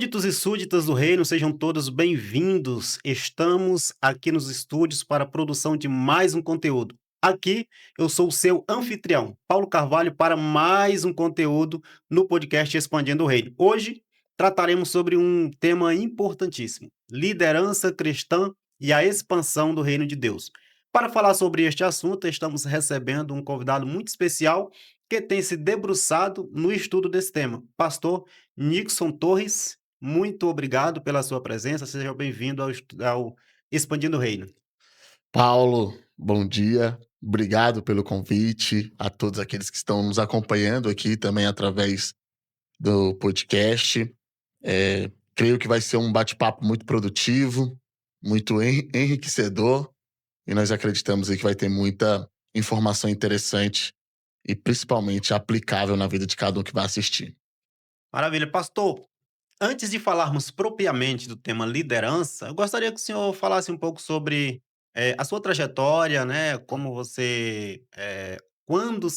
Súditos e súditas do reino, sejam todos bem-vindos. Estamos aqui nos estúdios para a produção de mais um conteúdo. Aqui eu sou o seu anfitrião, Paulo Carvalho, para mais um conteúdo no podcast Expandindo o Reino. Hoje trataremos sobre um tema importantíssimo: liderança cristã e a expansão do reino de Deus. Para falar sobre este assunto, estamos recebendo um convidado muito especial que tem se debruçado no estudo desse tema, pastor Nixon Torres. Muito obrigado pela sua presença, seja bem-vindo ao Expandindo o Reino. Paulo, bom dia. Obrigado pelo convite a todos aqueles que estão nos acompanhando aqui também através do podcast. Creio que vai ser um bate-papo muito produtivo, muito enriquecedor, e nós acreditamos aí que vai ter muita informação interessante e principalmente aplicável na vida de cada um que vai assistir. Maravilha, pastor. Antes de falarmos propriamente do tema liderança, eu gostaria que o senhor falasse um pouco sobre a sua trajetória, né? Como você, quando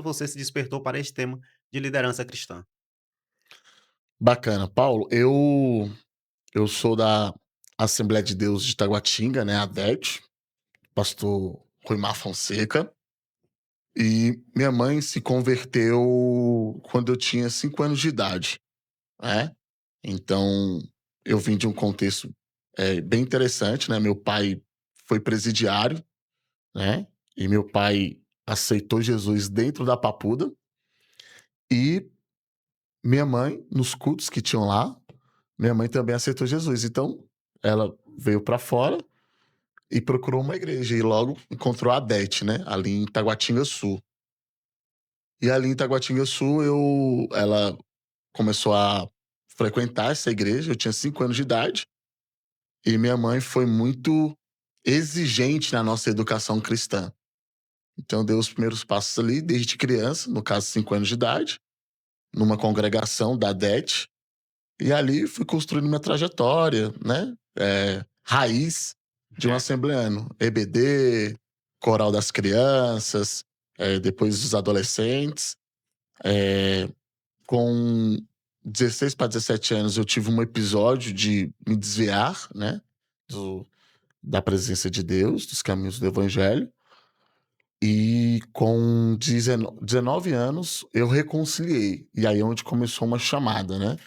você se despertou para este tema de liderança cristã. Bacana. Paulo, eu sou da Assembleia de Deus de Taguatinga, né, ADET, pastor Ruimar Fonseca. E minha mãe se converteu quando eu tinha 5 anos de idade, né? Então, eu vim de um contexto bem interessante, né? Meu pai foi presidiário, né? E meu pai aceitou Jesus dentro da Papuda. E minha mãe, nos cultos que tinham lá, minha mãe também aceitou Jesus. Então, ela veio para fora e procurou uma igreja. E logo encontrou a ADET, né? Ali em Taguatinga Sul. E ali em Taguatinga Sul, ela começou a frequentar essa igreja. Eu tinha 5 anos de idade. E minha mãe foi muito exigente na nossa educação cristã. Então, deu os primeiros passos ali, desde criança, no caso, 5 anos de idade, numa congregação da DET. E ali fui construindo minha trajetória, né? Raiz de um assembleano. EBD, Coral das Crianças, depois dos adolescentes. Com 16 para 17 anos, eu tive um episódio de me desviar, né? Da presença de Deus, dos caminhos do Evangelho. E com 19 anos, eu reconciliei. E aí é onde começou uma chamada, né?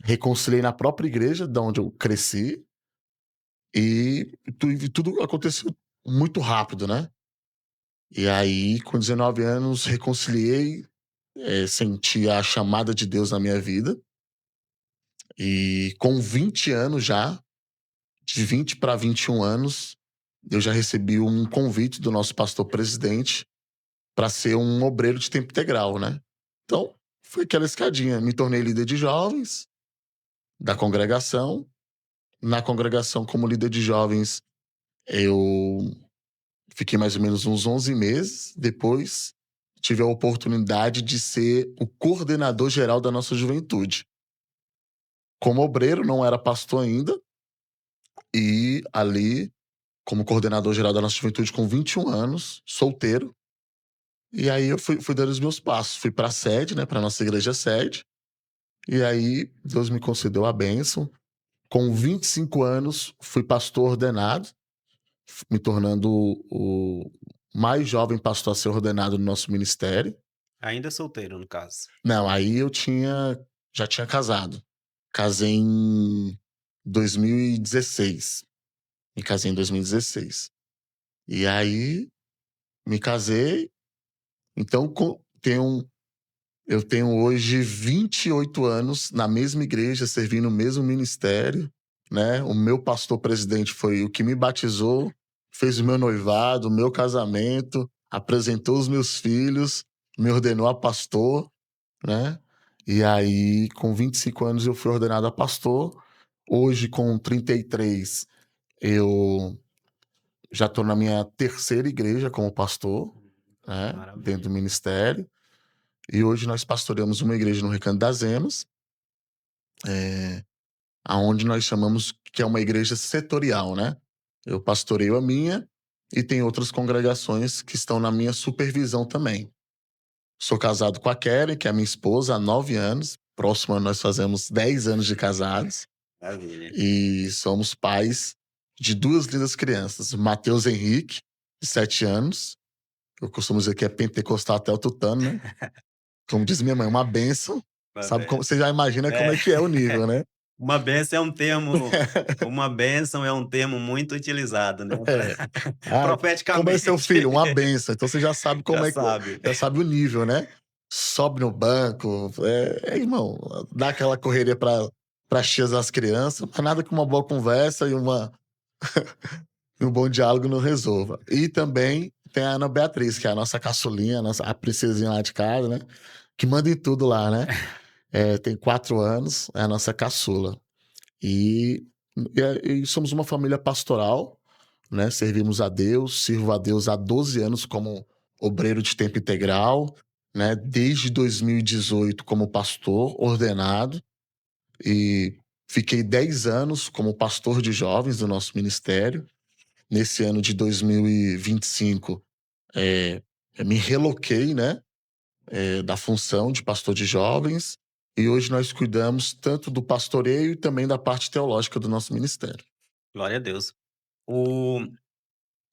Reconciliei na própria igreja, da onde eu cresci. E tudo aconteceu muito rápido, né? E aí, com 19 anos, reconciliei, senti a chamada de Deus na minha vida. E com 20 anos já, de 20 para 21 anos, eu já recebi um convite do nosso pastor presidente para ser um obreiro de tempo integral, né? Então, foi aquela escadinha. Me tornei líder de jovens da congregação. Na congregação, como líder de jovens, eu fiquei mais ou menos uns 11 meses. Depois, tive a oportunidade de ser o coordenador geral da nossa juventude. Como obreiro, não era pastor ainda. E ali, como coordenador geral da nossa juventude, com 21 anos, solteiro. E aí eu fui dando os meus passos. Fui para a sede, né, para nossa igreja sede. E aí Deus me concedeu a bênção. Com 25 anos, fui pastor ordenado, me tornando o mais jovem pastor a ser ordenado no nosso ministério. Ainda solteiro, no caso. Não, aí já tinha casado. Casei em 2016. Me casei em 2016. E aí me casei. Então eu tenho hoje 28 anos na mesma igreja, servindo o mesmo ministério, né? O meu pastor presidente foi o que me batizou, fez o meu noivado, o meu casamento, apresentou os meus filhos, me ordenou a pastor, né? E aí, com 25 anos, eu fui ordenado a pastor. Hoje, com 33, eu já estou na minha terceira igreja como pastor, né? Dentro Maravilha. do ministério. E hoje nós pastoreamos uma igreja no Recanto das Emas, aonde nós chamamos que é uma igreja setorial, né? Eu pastoreio a minha e tem outras congregações que estão na minha supervisão também. Sou casado com a Keren, que é minha esposa, há 9 anos. Próximo ano nós fazemos 10 anos de casados Maravilha. e somos pais de 2 lindas crianças, Matheus Henrique, de 7 anos, eu costumo dizer que é pentecostal até o tutano, né, como diz minha mãe, uma bênção, Uma sabe como benção. você já imagina como É. é que é o nível, né. Uma bênção é um termo muito utilizado, né, pra É. "Ah, como é seu profeticamente. filho?", "Uma bênção", então você já sabe Já como é que sabe. já sabe o nível, né. Sobe no banco, irmão, dá aquela correria para as tias das crianças, mas nada que uma boa conversa e um bom diálogo não resolva. E também tem a Ana Beatriz, que é a nossa caçulinha, a princesinha lá de casa, né, que manda em tudo lá, né. Tem 4 anos, é a nossa caçula. E e somos uma família pastoral, né, servimos a Deus, sirvo a Deus há 12 anos como obreiro de tempo integral, né, desde 2018 como pastor ordenado e fiquei 10 anos como pastor de jovens do nosso ministério. Nesse ano de 2025, eh, eu me reloquei, né, da função de pastor de jovens, e hoje nós cuidamos tanto do pastoreio e também da parte teológica do nosso ministério. Glória a Deus. O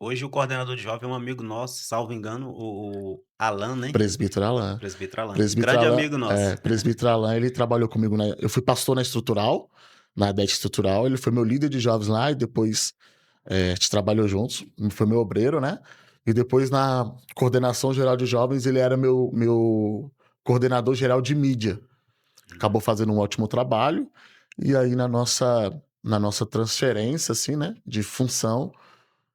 Hoje o coordenador de jovem é um amigo nosso, salvo engano, o Alan, né, Presbítero Alain. presbítero Alan, Presbítero grande Alain, amigo nosso. presbítero Alain, ele trabalhou comigo eu fui pastor na estrutural, na ADET estrutural, ele foi meu líder de jovens lá e depois, a gente trabalhou juntos, foi meu obreiro, né, e depois na coordenação geral de jovens ele era meu coordenador geral de mídia. Acabou fazendo um ótimo trabalho, e aí na nossa transferência, assim, né, de função,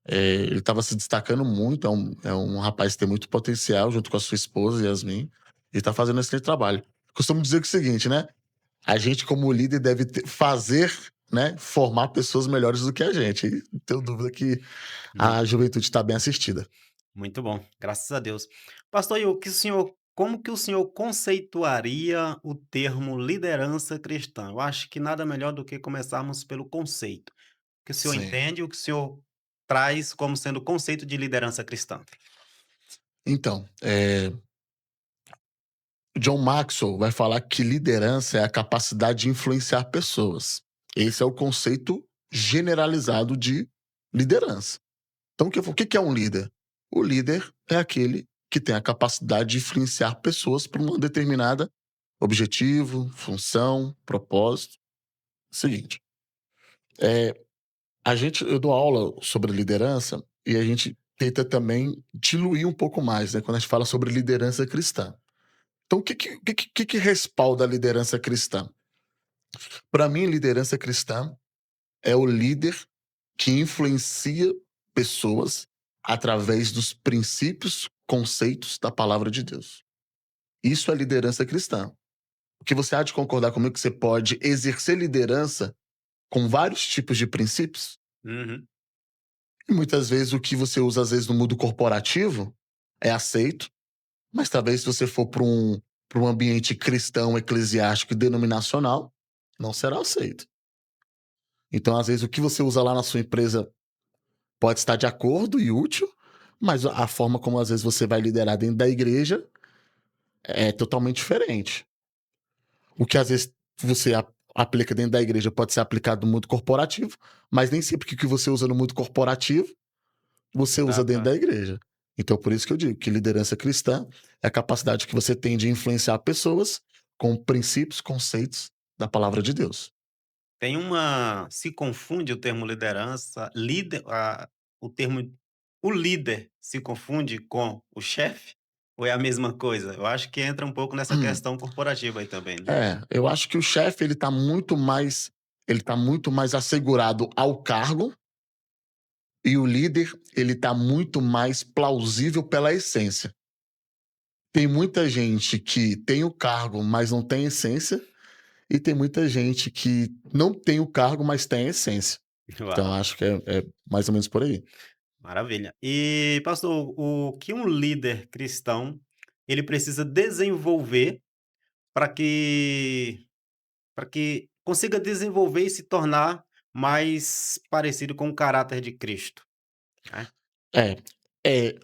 ele estava se destacando muito, é um rapaz que tem muito potencial, junto com a sua esposa, Yasmin, e está fazendo esse trabalho. Costumo dizer que é o seguinte, né? A gente, como líder, deve fazer, né, formar pessoas melhores do que a gente. E não tenho dúvida que a Muito bom, juventude está bem assistida. muito bom, graças a Deus. Pastor, e o que o senhor como que o senhor conceituaria o termo liderança cristã? Eu acho que nada melhor do que começarmos pelo conceito. O que o senhor Sim. entende, o que o senhor traz como sendo o conceito de liderança cristã? Então, John Maxwell vai falar que liderança é a capacidade de influenciar pessoas. Esse é o conceito generalizado de liderança. Então, o que é um líder? O líder é aquele que tem a capacidade de influenciar pessoas para um determinado objetivo, função, propósito. Seguinte, é, eu dou aula sobre liderança e a gente tenta também diluir um pouco mais, né, quando a gente fala sobre liderança cristã. Então, o que respalda a liderança cristã? Para mim, liderança cristã é o líder que influencia pessoas através dos princípios, conceitos da palavra de Deus. Isso é liderança cristã. Porque você há de concordar comigo que você pode exercer liderança com vários tipos de princípios? Uhum. E muitas vezes o que você usa, às vezes, no mundo corporativo é aceito, mas talvez se você for para um ambiente cristão, eclesiástico e denominacional, não será aceito. Então, às vezes, o que você usa lá na sua empresa pode estar de acordo e útil, mas a forma como às vezes você vai liderar dentro da igreja é totalmente diferente. O que às vezes você aplica dentro da igreja pode ser aplicado no mundo corporativo, mas nem sempre que o que você usa no mundo corporativo você Dá usa dentro pra da igreja. Então, por isso que eu digo que liderança cristã é a capacidade que você tem de influenciar pessoas com princípios, conceitos da palavra de Deus. Tem uma se confunde o termo liderança, o termo o líder se confunde com o chefe? Ou é a mesma coisa? Eu acho que entra um pouco nessa questão corporativa aí também, né? Eu acho que o chefe ele tá muito mais assegurado ao cargo e o líder ele tá muito mais plausível pela essência. Tem muita gente que tem o cargo, mas não tem essência, e tem muita gente que não tem o cargo, mas tem a essência. Então Uau, acho que é mais ou menos por aí. maravilha. E pastor, o que um líder cristão, ele precisa desenvolver para que consiga desenvolver e se tornar mais parecido com o caráter de Cristo, né? É,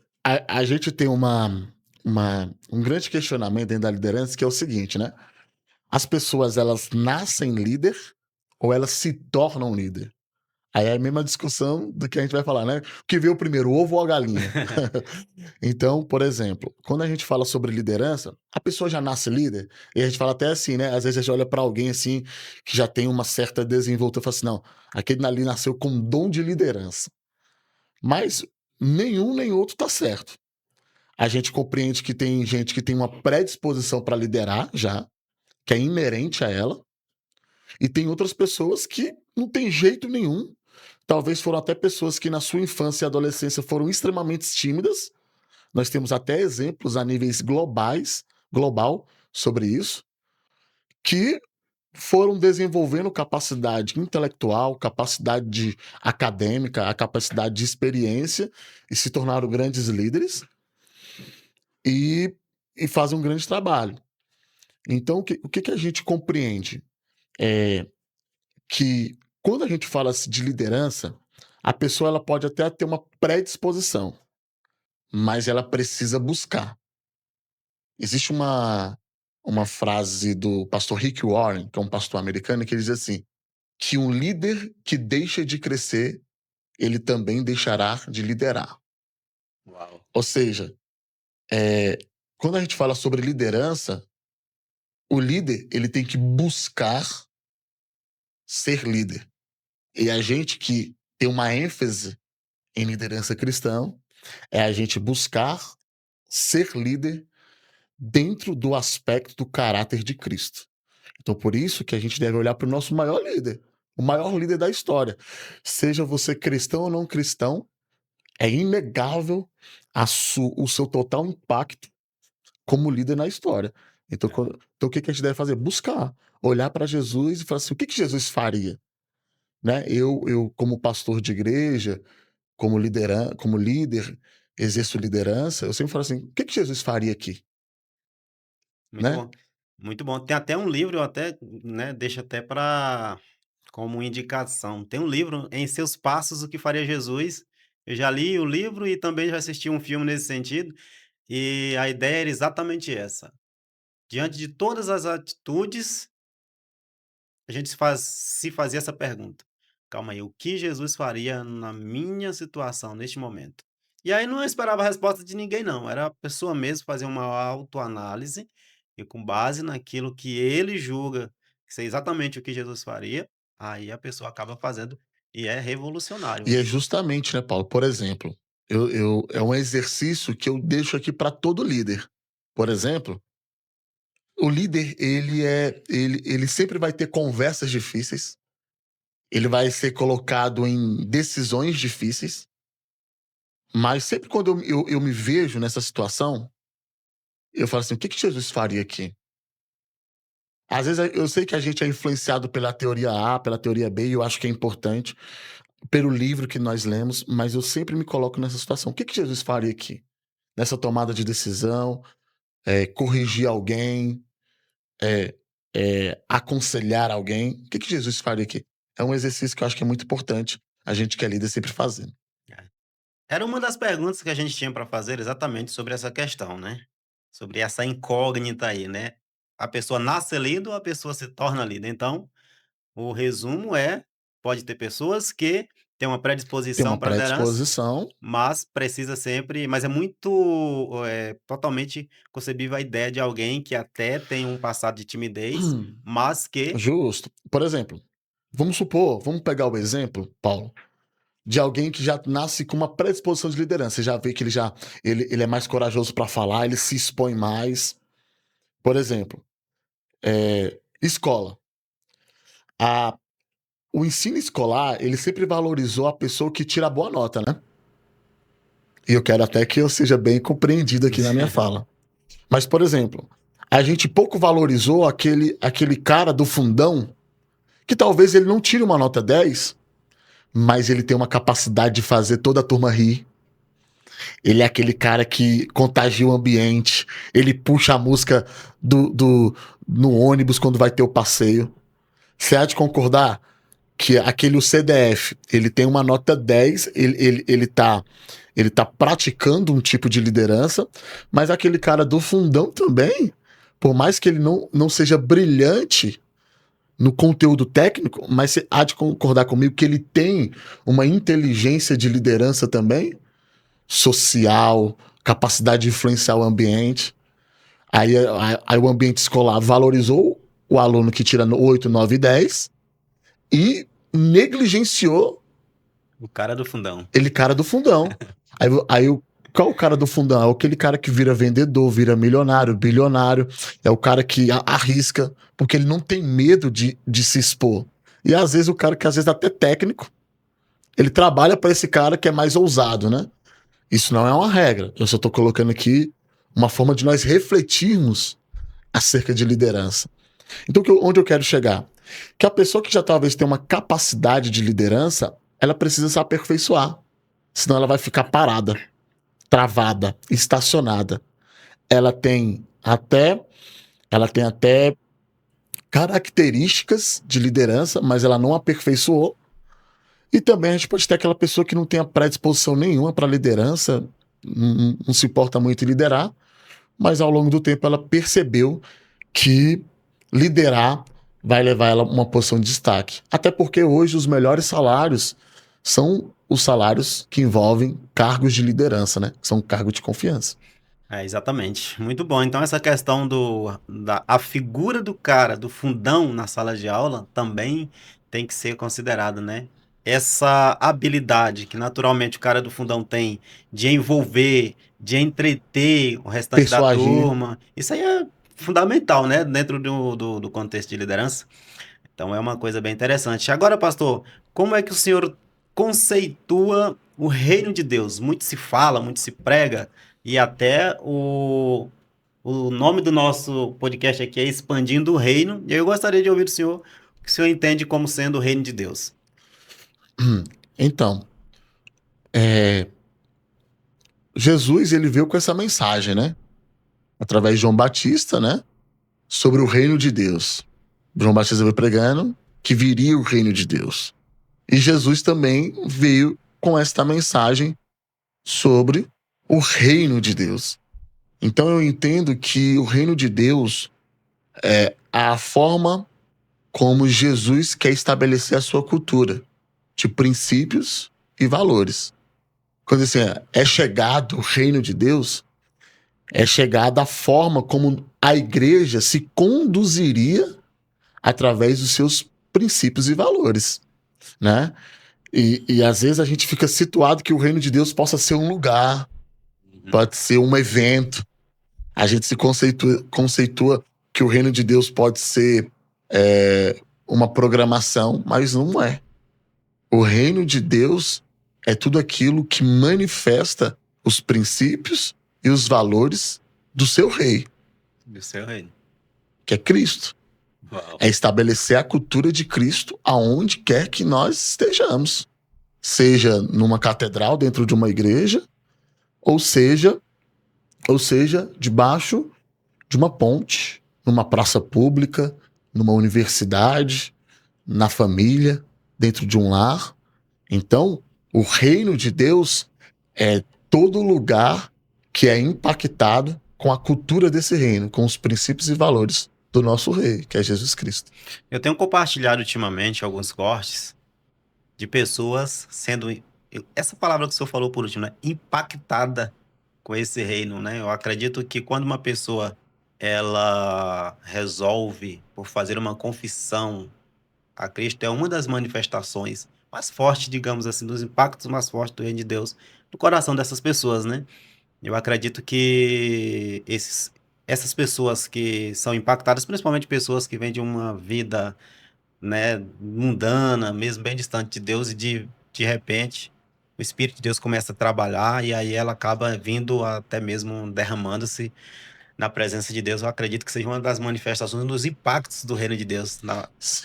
a gente tem um grande questionamento dentro da liderança que é o seguinte, né? As pessoas, elas nascem líder ou elas se tornam líder? Aí é a mesma discussão do que a gente vai falar, né? O que veio primeiro, o ovo ou a galinha? Então, por exemplo, quando a gente fala sobre liderança, a pessoa já nasce líder, e a gente fala até assim, né? Às vezes a gente olha para alguém assim, que já tem uma certa desenvoltura e fala assim: não, aquele ali nasceu com dom de liderança. Mas nenhum nem outro tá certo. A gente compreende que tem gente que tem uma predisposição para liderar já, que é inerente a ela, e tem outras pessoas que não tem jeito nenhum. Talvez foram até pessoas que na sua infância e adolescência foram extremamente tímidas. Nós temos até exemplos a níveis global sobre isso, que foram desenvolvendo capacidade intelectual, capacidade acadêmica, a capacidade de experiência e se tornaram grandes líderes e, e fazem um grande trabalho. Então, o que a gente compreende? É que quando a gente fala de liderança, a pessoa ela pode até ter uma predisposição, mas ela precisa buscar. Existe uma frase do pastor Rick Warren, que é um pastor americano, que ele diz assim, que um líder que deixa de crescer, ele também deixará de liderar. Uau. Ou seja, quando a gente fala sobre liderança, o líder ele tem que buscar ser líder. E a gente que tem uma ênfase em liderança cristã é a gente buscar ser líder dentro do aspecto do caráter de Cristo. Então, por isso que a gente deve olhar para o nosso maior líder, o maior líder da história. Seja você cristão ou não cristão, é inegável o seu total impacto como líder na história. Então, o que a gente deve fazer? Buscar, olhar para Jesus e falar assim, o que Jesus faria? Né? Eu, como pastor de igreja, como líder, exerço liderança, eu sempre falo assim, o que Jesus faria aqui? Muito Né? bom. Muito bom. Tem até um livro, eu até, né, deixo até para como indicação. Tem um livro, Em Seus Passos, o que faria Jesus. Eu já li o livro e também já assisti um filme nesse sentido, e a ideia era exatamente essa. Diante de todas as atitudes, a gente se fazia essa pergunta: "Calma aí, o que Jesus faria na minha situação, neste momento?". E aí não esperava a resposta de ninguém não, era a pessoa mesmo fazer uma autoanálise e com base naquilo que ele julga ser exatamente o que Jesus faria, aí a pessoa acaba fazendo e é revolucionário E é isso. justamente, né, Paulo, por exemplo, é um exercício que eu deixo aqui para todo líder. Por exemplo, o líder, ele sempre vai ter conversas difíceis, ele vai ser colocado em decisões difíceis, mas sempre quando eu me vejo nessa situação, eu falo assim, o que Jesus faria aqui? Às vezes eu sei que a gente é influenciado pela teoria A, pela teoria B, e eu acho que é importante, pelo livro que nós lemos, mas eu sempre me coloco nessa situação. O que Jesus faria aqui? Nessa tomada de decisão, corrigir alguém, aconselhar alguém. O que Jesus faria aqui? É um exercício que eu acho que é muito importante a gente que é líder sempre fazer. É. Era uma das perguntas que a gente tinha para fazer exatamente sobre essa questão, né, sobre essa incógnita aí, né. A pessoa nasce líder ou a pessoa se torna líder? Então, o resumo é, pode ter pessoas que têm uma Tem predisposição uma para liderança, predisposição. mas é muito, totalmente concebível a ideia de alguém que até tem um passado de timidez, mas que Justo. Por exemplo, vamos pegar o exemplo, Paulo, de alguém que já nasce com uma predisposição de liderança. Você já vê que ele é mais corajoso para falar, ele se expõe mais. Por exemplo, escola. A, o ensino escolar, ele sempre valorizou a pessoa que tira boa nota, né? E eu quero até que eu seja bem compreendido aqui na minha fala. Mas, por exemplo, a gente pouco valorizou aquele cara do fundão que talvez ele não tire uma nota 10, mas ele tem uma capacidade de fazer toda a turma rir. Ele é aquele cara que contagia o ambiente, ele puxa a música no ônibus quando vai ter o passeio. Você há de concordar que aquele CDF, ele tem uma nota 10, ele tá praticando um tipo de liderança, mas aquele cara do fundão também, por mais que ele não seja brilhante no conteúdo técnico, mas você há de concordar comigo que ele tem uma inteligência de liderança também, social, capacidade de influenciar o ambiente. Aí o ambiente escolar valorizou o aluno que tira 8, 9 e 10 e negligenciou O cara do fundão. ele, cara do fundão. Qual o cara do fundão? É aquele cara que vira vendedor, vira milionário, bilionário. É o cara que arrisca, porque ele não tem medo de se expor. E às vezes o cara que às vezes é até técnico, ele trabalha para esse cara que é mais ousado, né? Isso não é uma regra. Eu só tô colocando aqui uma forma de nós refletirmos acerca de liderança. Então, onde eu quero chegar? Que a pessoa que já talvez tenha uma capacidade de liderança, ela precisa se aperfeiçoar. Senão ela vai ficar parada, travada, estacionada. Ela tem até características de liderança, mas ela não aperfeiçoou. E também a gente pode ter aquela pessoa que não tem a predisposição nenhuma para liderança, não se importa muito em liderar, mas ao longo do tempo ela percebeu que liderar vai levar ela a uma posição de destaque. Até porque hoje os melhores salários são os salários que envolvem cargos de liderança, né? São cargos de confiança. Exatamente. Muito bom. Então, essa questão a figura do cara, do fundão na sala de aula, também tem que ser considerada, né? Essa habilidade que naturalmente o cara do fundão tem de envolver, de entreter o restante da Persuadir. turma, isso aí é fundamental, né? Dentro do contexto de liderança. Então, é uma coisa bem interessante. Agora, pastor, como é que o senhor conceitua o reino de Deus? Muito se fala, muito se prega, e até o nome do nosso podcast aqui é Expandindo o Reino. E eu gostaria de ouvir do senhor o que o senhor entende como sendo o reino de Deus. Então, Jesus, ele veio com essa mensagem, né? Através de João Batista, né? Sobre o reino de Deus. João Batista veio pregando que viria o reino de Deus. E Jesus também veio com esta mensagem sobre o reino de Deus. Então eu entendo que o reino de Deus é a forma como Jesus quer estabelecer a sua cultura de princípios e valores. Quando assim, é chegado o reino de Deus, é chegada a forma como a igreja se conduziria através dos seus princípios e valores, né? E às vezes a gente fica situado que o reino de Deus possa ser um lugar, pode ser um evento. A gente se conceitua que o reino de Deus pode ser uma programação, mas não é. O reino de Deus é tudo aquilo que manifesta os princípios e os valores do seu rei, Do seu reino. que é Cristo. Uau. É estabelecer a cultura de Cristo aonde quer que nós estejamos. Seja numa catedral dentro de uma igreja, ou seja debaixo de uma ponte, numa praça pública, numa universidade, na família, dentro de um lar. Então, o reino de Deus é todo lugar que é impactado com a cultura desse reino, com os princípios e valores do nosso rei, que é Jesus Cristo. Eu tenho compartilhado ultimamente alguns cortes de pessoas sendo, essa palavra que o senhor falou por último, né? Impactada com esse reino, né? Eu acredito que quando uma pessoa ela resolve por fazer uma confissão a Cristo, é uma das manifestações mais fortes, digamos assim, dos impactos mais fortes do reino de Deus no coração dessas pessoas, né? Eu acredito que essas pessoas que são impactadas, principalmente pessoas que vêm de uma vida, né, mundana, mesmo bem distante de Deus, e de repente o Espírito de Deus começa a trabalhar e aí ela acaba vindo até mesmo derramando-se na presença de Deus. Eu acredito que seja uma das manifestações dos impactos do reino de Deus.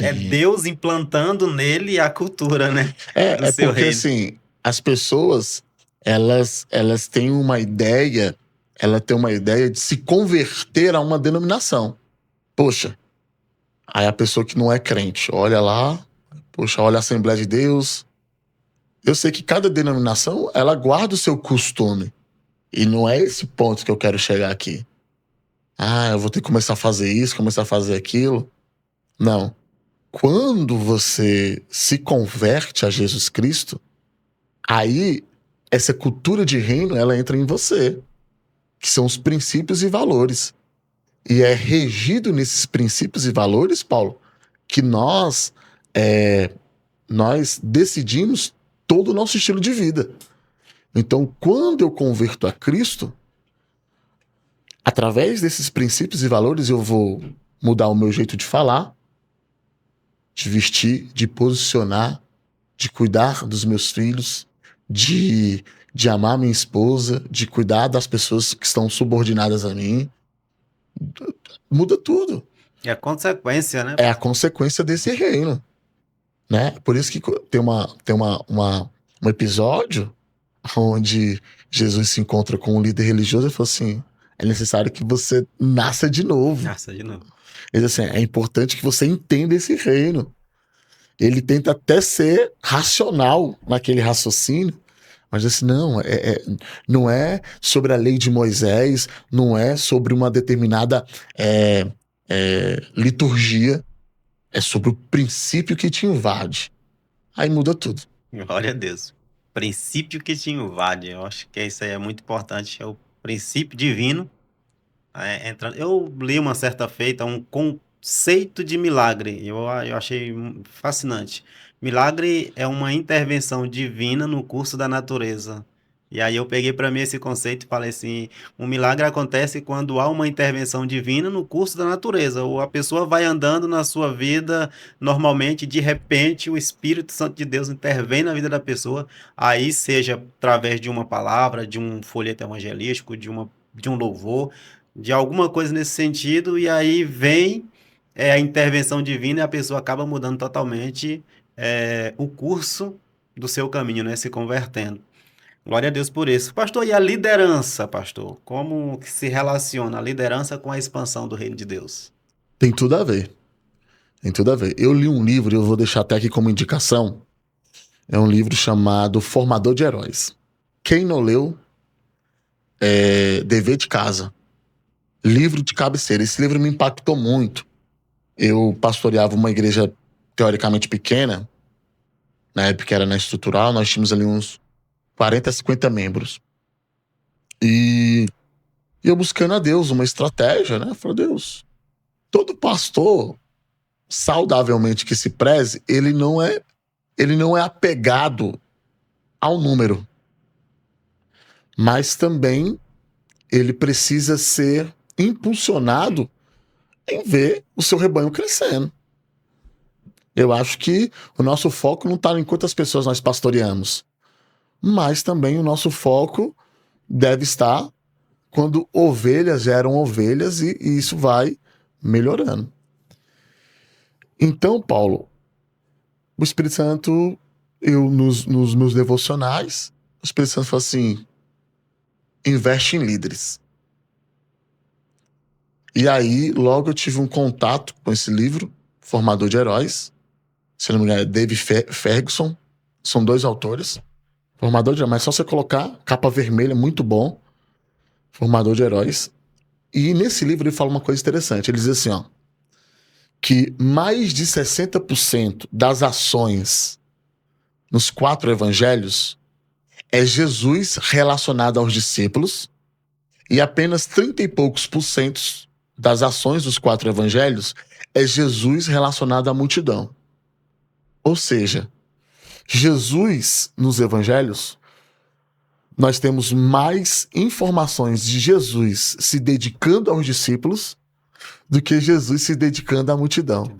É Sim. Deus implantando nele a cultura, né, do É seu porque, reino. assim, as pessoas, elas têm uma ideia, ela tem uma ideia de se converter a uma denominação. Poxa, aí a pessoa que não é crente, olha lá, poxa, olha a Assembleia de Deus. Eu sei que cada denominação, ela guarda o seu costume. E não é esse ponto que eu quero chegar aqui. eu vou ter que começar a fazer isso, começar a fazer aquilo. Não. Quando você se converte a Jesus Cristo, aí essa cultura de reino, ela entra em você, que são os princípios e valores. E é regido nesses princípios e valores, Paulo, que nós decidimos todo o nosso estilo de vida. Então, quando eu converto a Cristo, através desses princípios e valores, eu vou mudar o meu jeito de falar, de vestir, de posicionar, de cuidar dos meus filhos, de amar minha esposa, de cuidar das pessoas que estão subordinadas a mim. Muda tudo. É a consequência, né? É a consequência desse reino, né? Por isso que tem um episódio onde Jesus se encontra com um líder religioso e falou assim: é necessário que você nasça de novo. Nossa, de novo. Ele diz assim: é importante que você entenda esse reino. Ele tenta até ser racional naquele raciocínio, mas assim, não é sobre a lei de Moisés, não é sobre uma determinada liturgia, é sobre o princípio que te invade. Aí muda tudo. Glória a Deus. Princípio que te invade. Eu acho que isso aí é muito importante. É o princípio divino. Eu li uma certa feita um conceito de milagre. Eu achei fascinante. Milagre é uma intervenção divina no curso da natureza. E aí eu peguei para mim esse conceito e falei assim: um milagre acontece quando há uma intervenção divina no curso da natureza. Ou a pessoa vai andando na sua vida normalmente, de repente o Espírito Santo de Deus intervém na vida da pessoa, aí seja através de uma palavra, de um folheto evangelístico, de um louvor, de alguma coisa nesse sentido, e aí vem a intervenção divina e a pessoa acaba mudando totalmente o curso do seu caminho, né? Se convertendo. Glória a Deus por isso. Pastor, e a liderança, pastor? Como que se relaciona a liderança com a expansão do reino de Deus? Tem tudo a ver. Tem tudo a ver. Eu li um livro, eu vou deixar até aqui como indicação. É um livro chamado Formador de Heróis. Quem não leu, dever de casa. Livro de cabeceira. Esse livro me impactou muito. Eu pastoreava uma igreja teoricamente pequena, na época era na estrutural, nós tínhamos ali uns 40, 50 membros. E eu buscando a Deus uma estratégia, né? Eu falei: Deus, todo pastor, saudavelmente que se preze, ele não é apegado ao número, mas também ele precisa ser impulsionado em ver o seu rebanho crescendo. Eu acho que o nosso foco não está em quantas pessoas nós pastoreamos, mas também o nosso foco deve estar quando ovelhas geram ovelhas e isso vai melhorando. Então, Paulo, o Espírito Santo, nos meus devocionais, o Espírito Santo falou assim: investe em líderes. E aí, logo eu tive um contato com esse livro, Formador de Heróis. Se não me engano, é David Ferguson. São 2 autores. Formador de Heróis, mas só você colocar, capa vermelha, muito bom. Formador de Heróis. E nesse livro ele fala uma coisa interessante. Ele diz assim, ó, que mais de 60% das ações nos 4 evangelhos é Jesus relacionado aos discípulos e apenas 30 e poucos por cento das ações dos 4 evangelhos é Jesus relacionado à multidão. Ou seja, Jesus nos evangelhos, nós temos mais informações de Jesus se dedicando aos discípulos do que Jesus se dedicando à multidão.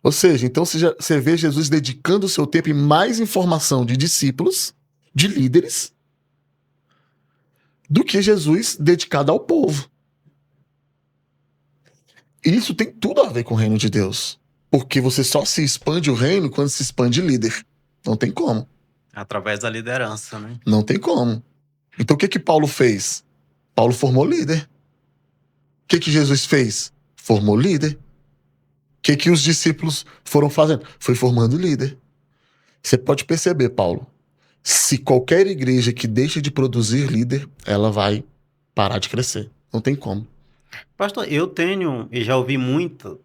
Ou seja, então você vê Jesus dedicando o seu tempo em mais informação de discípulos, de líderes, do que Jesus dedicado ao povo. E isso tem tudo a ver com o reino de Deus. Porque você só se expande o reino quando se expande líder. Não tem como. Através da liderança, né? Não tem como. Então o que Paulo fez? Paulo formou líder. O que Jesus fez? Formou líder. O que os discípulos foram fazendo? Foi formando líder. Você pode perceber, Paulo, se qualquer igreja que deixa de produzir líder, ela vai parar de crescer. Não tem como. Pastor, eu tenho e já ouvi muitas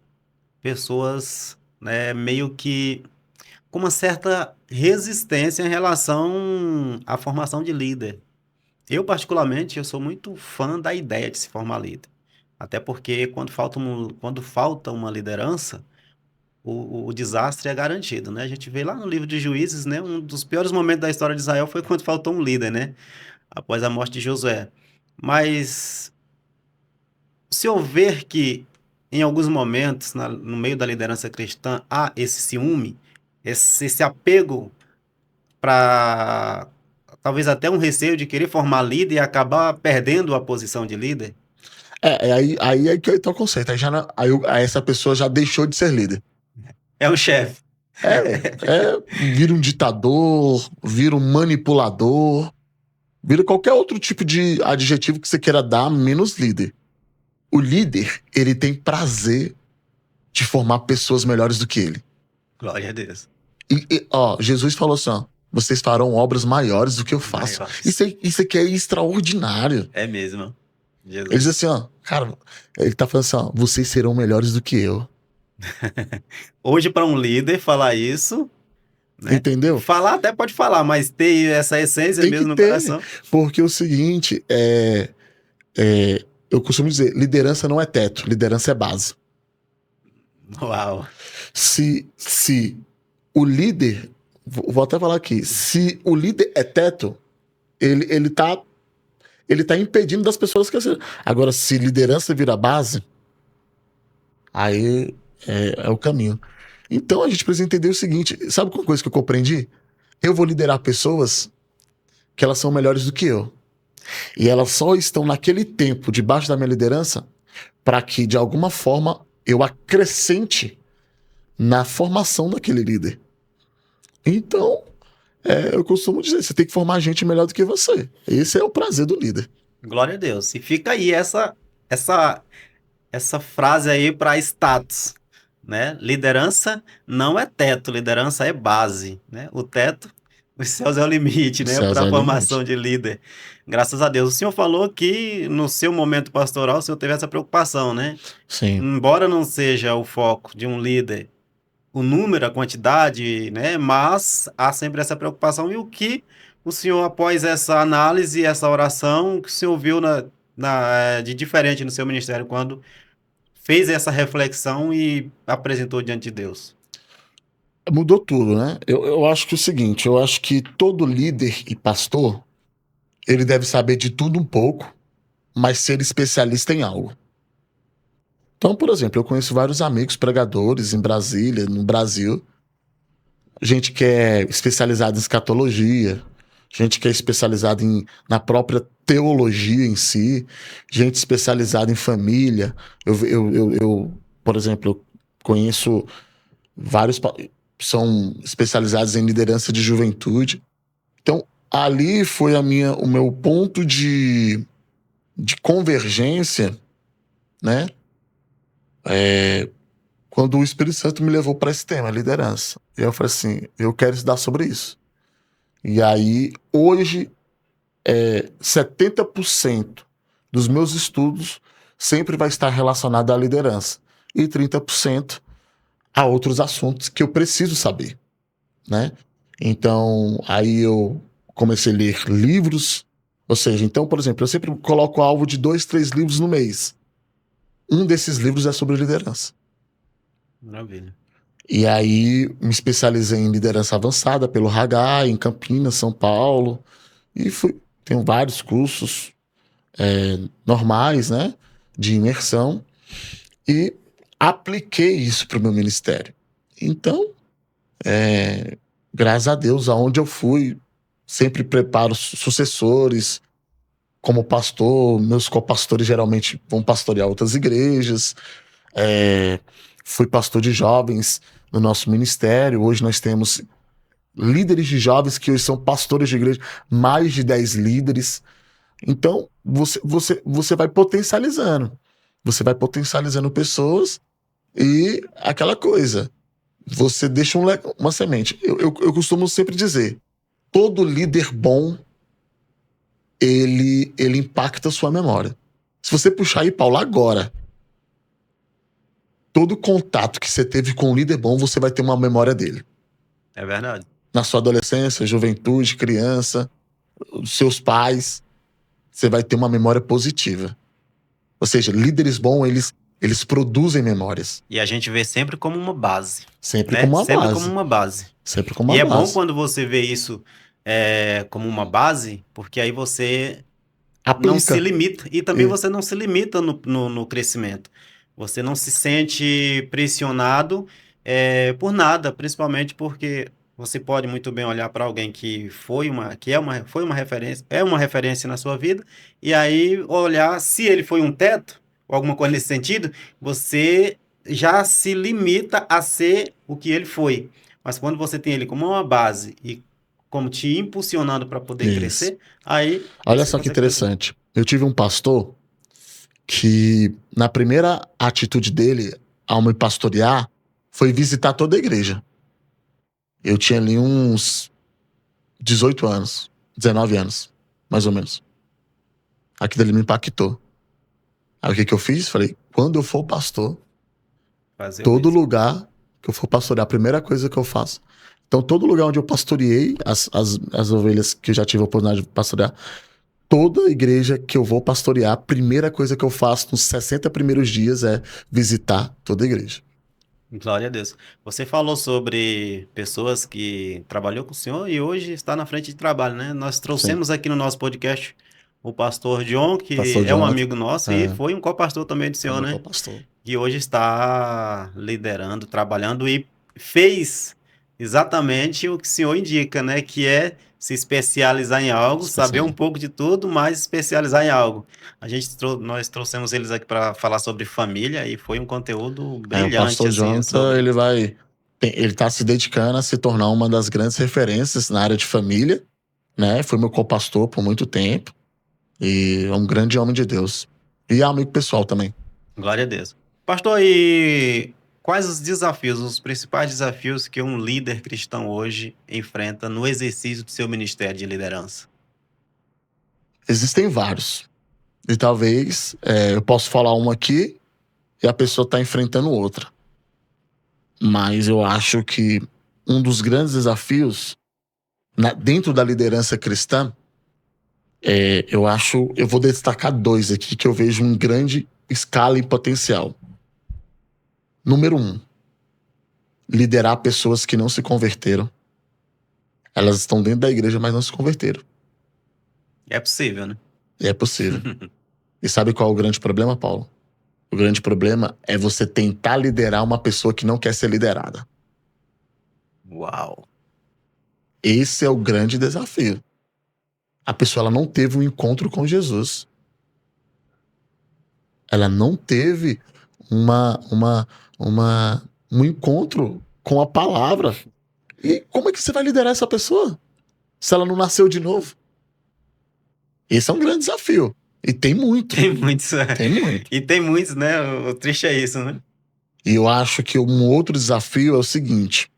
pessoas, né, meio que com uma certa resistência em relação à formação de líder. Eu, particularmente, eu sou muito fã da ideia de se formar líder. Até porque quando falta uma liderança, o desastre é garantido, né? A gente vê lá no livro de Juízes, né? Um dos piores momentos da história de Israel foi quando faltou um líder, né? Após a morte de Josué. Mas se houver que, em alguns momentos, no meio da liderança cristã, há esse ciúme, esse apego para talvez até um receio de querer formar líder e acabar perdendo a posição de líder. Aí é que tá o conceito. Aí essa pessoa já deixou de ser líder. É o chefe. Vira um ditador, vira um manipulador, vira qualquer outro tipo de adjetivo que você queira dar, menos líder. O líder, ele tem prazer de formar pessoas melhores do que ele. Glória a Deus. Jesus falou assim, ó, vocês farão obras maiores do que eu faço. Maiores. Isso aqui é extraordinário. É mesmo. Jesus. Ele diz assim, ó, cara, ele tá falando assim, ó, vocês serão melhores do que eu. Hoje, para um líder falar isso, né? Entendeu? Falar até pode falar, mas ter essa essência Tem mesmo que no ter, coração. porque é o seguinte, eu costumo dizer, liderança não é teto, liderança é base. Uau. Se o líder, vou até falar aqui, se o líder é teto, ele tá impedindo das pessoas crescerem. Agora, se liderança vira base, aí é o caminho. Então a gente precisa entender o seguinte, sabe uma coisa que eu compreendi? Eu vou liderar pessoas que elas são melhores do que eu. E elas só estão naquele tempo debaixo da minha liderança para que, de alguma forma, eu acrescente na formação daquele líder. Então, eu costumo dizer, você tem que formar gente melhor do que você. Esse é o prazer do líder. Glória a Deus. E fica aí essa frase aí para status, né? Liderança não é teto, liderança é base, né? O teto, os céus é o limite, Os né? céus Para é a o formação limite. de líder. Graças a Deus. O senhor falou que no seu momento pastoral o senhor teve essa preocupação, né? Sim. Embora não seja o foco de um líder o número, a quantidade, né? Mas há sempre essa preocupação. E o que o senhor, após essa análise, essa oração, o que o senhor viu de diferente no seu ministério quando fez essa reflexão e apresentou diante de Deus? Mudou tudo, né? Eu acho que é o seguinte, eu acho que todo líder e pastor, ele deve saber de tudo um pouco, mas ser especialista em algo. Então, por exemplo, eu conheço vários amigos pregadores em Brasília, no Brasil, gente que é especializada em escatologia, gente que é especializada na própria teologia em si, gente especializada em família. Por exemplo, eu conheço vários são especializados em liderança de juventude. Então, ali foi o meu ponto de convergência, né? Quando o Espírito Santo me levou para esse tema, liderança. E eu falei assim, eu quero estudar sobre isso. E aí, hoje, 70% dos meus estudos sempre vai estar relacionado à liderança. E 30% a outros assuntos que eu preciso saber, né? Então, aí eu comecei a ler livros. Ou seja, então, por exemplo, eu sempre coloco alvo de 2, 3 livros no mês. Um desses livros é sobre liderança. Maravilha. E aí me especializei em liderança avançada pelo Hagai, em Campinas, São Paulo. E tenho vários cursos normais, né? De imersão. E apliquei isso para o meu ministério. Então, graças a Deus, aonde eu fui, sempre preparo sucessores. Como pastor, meus copastores geralmente vão pastorear outras igrejas. Fui pastor de jovens no nosso ministério. Hoje nós temos líderes de jovens que hoje são pastores de igreja, mais de 10 líderes. Então, você vai potencializando. Você vai potencializando pessoas e aquela coisa. Você deixa uma semente. Eu costumo sempre dizer, todo líder bom, ele impacta a sua memória. Se você puxar aí, Paulo, agora, todo contato que você teve com um líder bom, você vai ter uma memória dele. É verdade. Na sua adolescência, juventude, criança, os seus pais, você vai ter uma memória positiva. Ou seja, líderes bons, eles produzem memórias. E a gente vê sempre como uma base, Sempre né? como uma Sempre base. como uma base. Sempre como E uma é bom base. quando você vê isso como uma base, porque aí você não se Aplica. limita. E também E- você não se limita no crescimento. Você não se sente pressionado por nada, principalmente porque você pode muito bem olhar para alguém que foi uma referência na sua vida, e aí olhar se ele foi um teto, ou alguma coisa nesse sentido, você já se limita a ser o que ele foi. Mas quando você tem ele como uma base e como te impulsionando para poder Isso. crescer, aí Olha você só que consegue crescer. interessante. Eu tive um pastor que, na primeira atitude dele ao me pastorear, foi visitar toda a igreja. Eu tinha ali uns 18 anos, 19 anos, mais ou menos. Aquilo ali me impactou. Aí o que eu fiz? Falei, quando eu for pastor, Fazer o todo mesmo. lugar que eu for pastorear, a primeira coisa que eu faço. Então, todo lugar onde eu pastoreei as ovelhas que eu já tive a oportunidade de pastorear, toda igreja que eu vou pastorear, a primeira coisa que eu faço nos 60 primeiros dias é visitar toda a igreja. Glória a Deus. Você falou sobre pessoas que trabalhou com o senhor e hoje está na frente de trabalho, né? Nós Sim. trouxemos aqui no nosso podcast o pastor John, que Pastor é um Jonathan, amigo nosso e é, foi um co-pastor também do é senhor, meu né? co-pastor. Que hoje está liderando, trabalhando e fez exatamente o que o senhor indica, né? Que é se especializar em algo, saber um Especial. pouco de tudo, mas especializar em algo. Nós trouxemos eles aqui para falar sobre família e foi um conteúdo É, o brilhante, pastor assim, Jonathan, sobre. ele tá se dedicando a se tornar uma das grandes referências na área de família, né? Foi meu co-pastor por muito tempo e é um grande homem de Deus. E é amigo pessoal também. Glória a Deus. Pastor, e quais os desafios, os principais desafios que um líder cristão hoje enfrenta no exercício do seu ministério de liderança? Existem vários. E talvez eu possa falar uma aqui e a pessoa está enfrentando outra. Mas eu acho que um dos grandes desafios dentro da liderança cristã, eu vou destacar dois aqui que eu vejo em grande escala e potencial. Número 1, liderar pessoas que não se converteram. Elas estão dentro da igreja, mas não se converteram. É possível, né? E é possível. E sabe qual é o grande problema, Paulo? O grande problema é você tentar liderar uma pessoa que não quer ser liderada. Uau. Esse é o grande desafio. A pessoa ela não teve um encontro com Jesus. Ela não teve um encontro com a palavra. E como é que você vai liderar essa pessoa se ela não nasceu de novo? Esse é um grande desafio. E tem muito. Tem muitos. Tem muito. E tem muitos, né? O triste é isso, né? E eu acho que um outro desafio é o seguinte,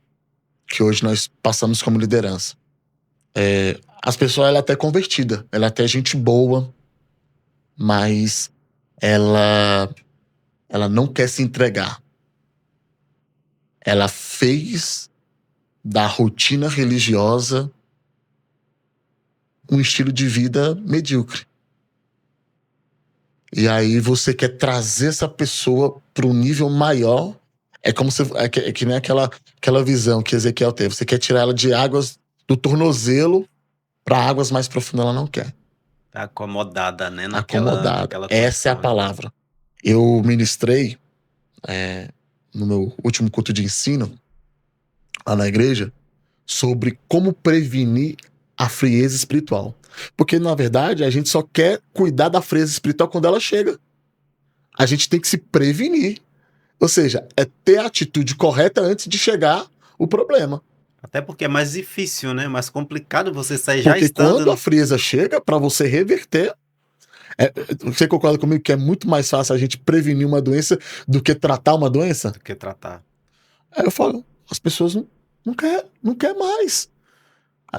que hoje nós passamos como liderança. As pessoas, ela é até convertida, ela é até gente boa, mas ela não quer se entregar. Ela fez da rotina religiosa um estilo de vida medíocre. E aí você quer trazer essa pessoa para um nível maior. É como se é que nem aquela visão que Ezequiel teve. Você quer tirar ela de águas do tornozelo para águas mais profundas, ela não quer. Tá acomodada, né? Acomodada. Naquela Essa é a condição, né? palavra. Eu ministrei no meu último culto de ensino lá na igreja sobre como prevenir a frieza espiritual. Porque, na verdade, a gente só quer cuidar da frieza espiritual quando ela chega. A gente tem que se prevenir. Ou seja, é ter a atitude correta antes de chegar o problema. Até porque é mais difícil, né? Mais complicado você sair já Porque estando quando a frieza chega, para você reverter, você concorda comigo que é muito mais fácil a gente prevenir uma doença do que tratar uma doença? do que tratar. Aí eu falo, as pessoas não quer mais.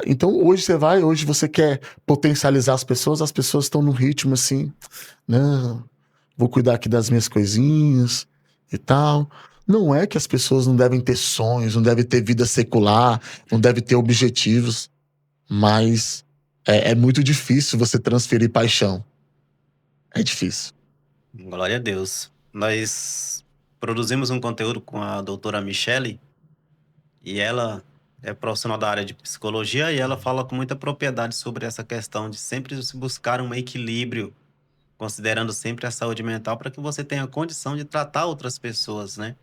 Então hoje você quer potencializar as pessoas estão num ritmo assim, não, vou cuidar aqui das minhas coisinhas e tal. Não é que as pessoas não devem ter sonhos, não devem ter vida secular, não devem ter objetivos, mas é muito difícil você transferir paixão. É difícil. Glória a Deus. Nós produzimos um conteúdo com a doutora Michele e ela é profissional da área de psicologia e ela fala com muita propriedade sobre essa questão de sempre se buscar um equilíbrio, considerando sempre a saúde mental para que você tenha condição de tratar outras pessoas, né?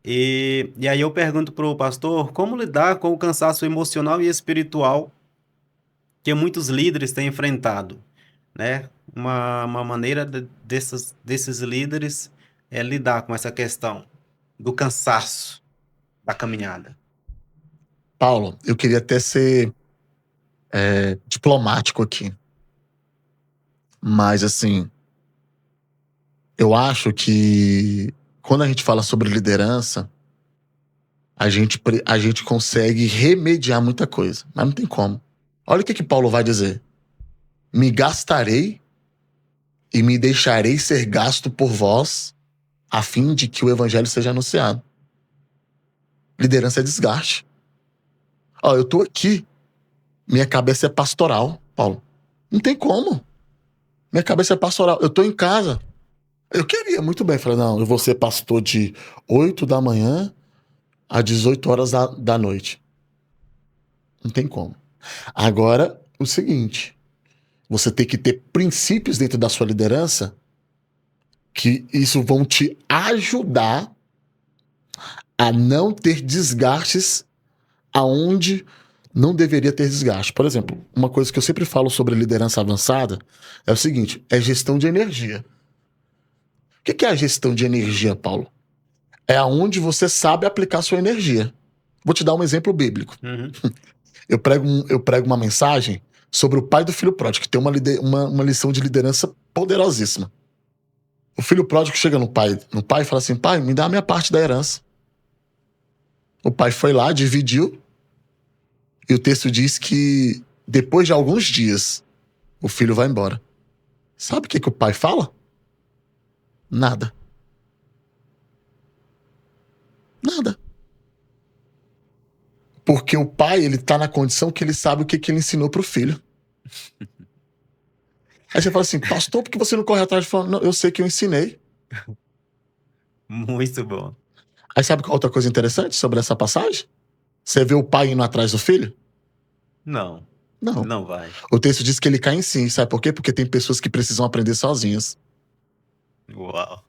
E aí eu pergunto para o pastor como lidar com o cansaço emocional e espiritual que muitos líderes têm enfrentado, né? Uma maneira desses líderes é lidar com essa questão do cansaço da caminhada. Paulo, eu queria até ser diplomático aqui. Mas, assim, eu acho que quando a gente fala sobre liderança, a gente consegue remediar muita coisa. Mas não tem como. Olha o que Paulo vai dizer. Me gastarei e me deixarei ser gasto por vós, a fim de que o evangelho seja anunciado. Liderança é desgaste. Ó, eu tô aqui, minha cabeça é pastoral, Paulo. Não tem como. Minha cabeça é pastoral. Eu tô em casa. Eu queria muito bem. Falei, não, eu vou ser pastor de 8 da manhã a 18 horas da noite. Não tem como. Agora, o seguinte. Você tem que ter princípios dentro da sua liderança que isso vão te ajudar a não ter desgastes aonde não deveria ter desgaste. Por exemplo, uma coisa que eu sempre falo sobre liderança avançada é o seguinte, é gestão de energia. O que é a gestão de energia, Paulo? É aonde você sabe aplicar sua energia. Vou te dar um exemplo bíblico. Uhum. Eu prego uma mensagem sobre o pai do filho pródigo, que tem uma lição de liderança poderosíssima. O filho pródigo chega no pai e fala assim, pai, me dá a minha parte da herança. O pai foi lá, dividiu, e o texto diz que depois de alguns dias, o filho vai embora. Sabe o que o pai fala? Nada. Nada. Porque o pai, ele tá na condição que ele sabe o que ele ensinou pro filho. Aí você fala assim, pastor, por que você não corre atrás? Fala, não, eu sei que eu ensinei. Muito bom. Aí sabe qual outra coisa interessante sobre essa passagem? Você vê o pai indo atrás do filho? Não, Não. não vai. O texto diz que ele cai em si. Sabe por quê? Porque tem pessoas que precisam aprender sozinhas. Uau.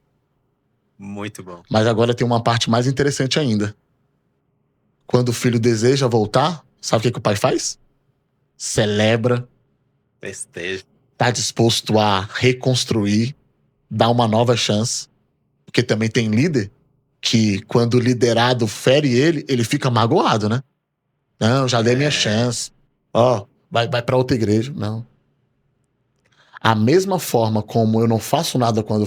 Muito bom. Mas agora tem uma parte mais interessante ainda. Quando o filho deseja voltar, sabe o que o pai faz? Celebra, Festejo. tá disposto a reconstruir, dar uma nova chance. Porque também tem líder que, quando o liderado fere ele fica magoado, né? Não, já dei minha chance. Ó, vai pra outra igreja. Não. A mesma forma como eu não faço nada quando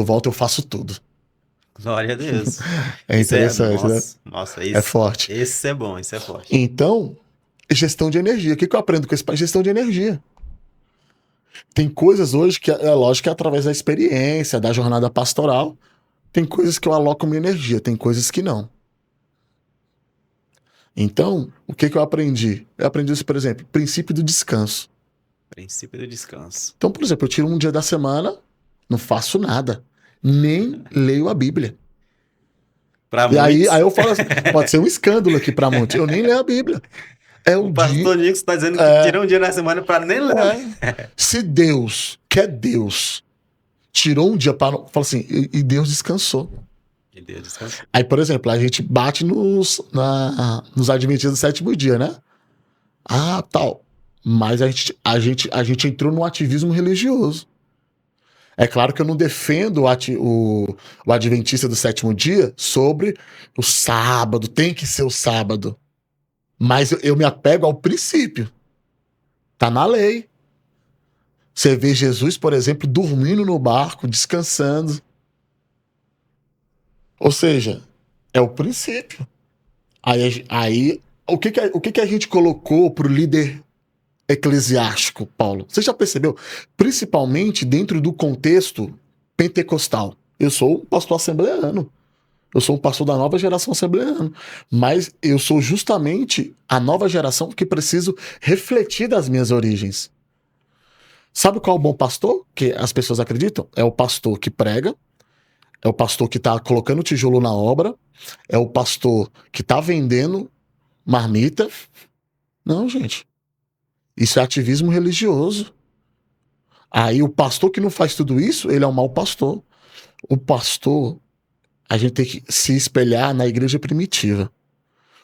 volto eu faço tudo. Glória a Deus. É Isso interessante, né? Nossa, É forte. Esse é bom, isso é forte. Então, gestão de energia. O que eu aprendo com esse pai? Gestão de energia. Tem coisas hoje que é lógico que é através da experiência, da jornada pastoral. Tem coisas que eu aloco minha energia, tem coisas que não. Então, o que eu aprendi? Eu aprendi isso, por exemplo, princípio do descanso. Princípio do descanso. Então, por exemplo, eu tiro um dia da semana, não faço nada. Nem leio a Bíblia. Pra E aí muitos, eu falo assim, pode ser um escândalo aqui pra muitos. Eu nem leio a Bíblia. É o o pastor dia. Nico está dizendo que tira um dia na semana para nem ler. Se Deus, que é Deus, tirou um dia para. Fala assim, e Deus descansou. E Deus descansou. Aí, por exemplo, a gente bate nos adventistas do sétimo dia, né? Ah, tal. Mas a gente entrou no ativismo religioso. É claro que eu não defendo o adventista do sétimo dia sobre o sábado, tem que ser o sábado. Mas eu me apego ao princípio. Tá na lei. Você vê Jesus, por exemplo, dormindo no barco, descansando. Ou seja, é o princípio. Aí o que a gente colocou pro líder eclesiástico, Paulo. Você já percebeu? Principalmente dentro do contexto pentecostal. Eu sou um pastor assembleano. Eu sou um pastor da nova geração assembleana. Mas eu sou justamente a nova geração que preciso refletir das minhas origens. Sabe qual é o bom pastor? Que as pessoas acreditam? É o pastor que prega, é o pastor que está colocando tijolo na obra, é o pastor que está vendendo marmita. Não, gente. Isso é ativismo religioso. Aí o pastor que não faz tudo isso, ele é um mau pastor. O pastor, a gente tem que se espelhar na igreja primitiva.